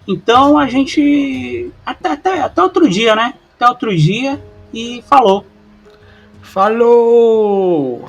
Então a gente... Até outro dia, né? Até outro dia e falou! Falou!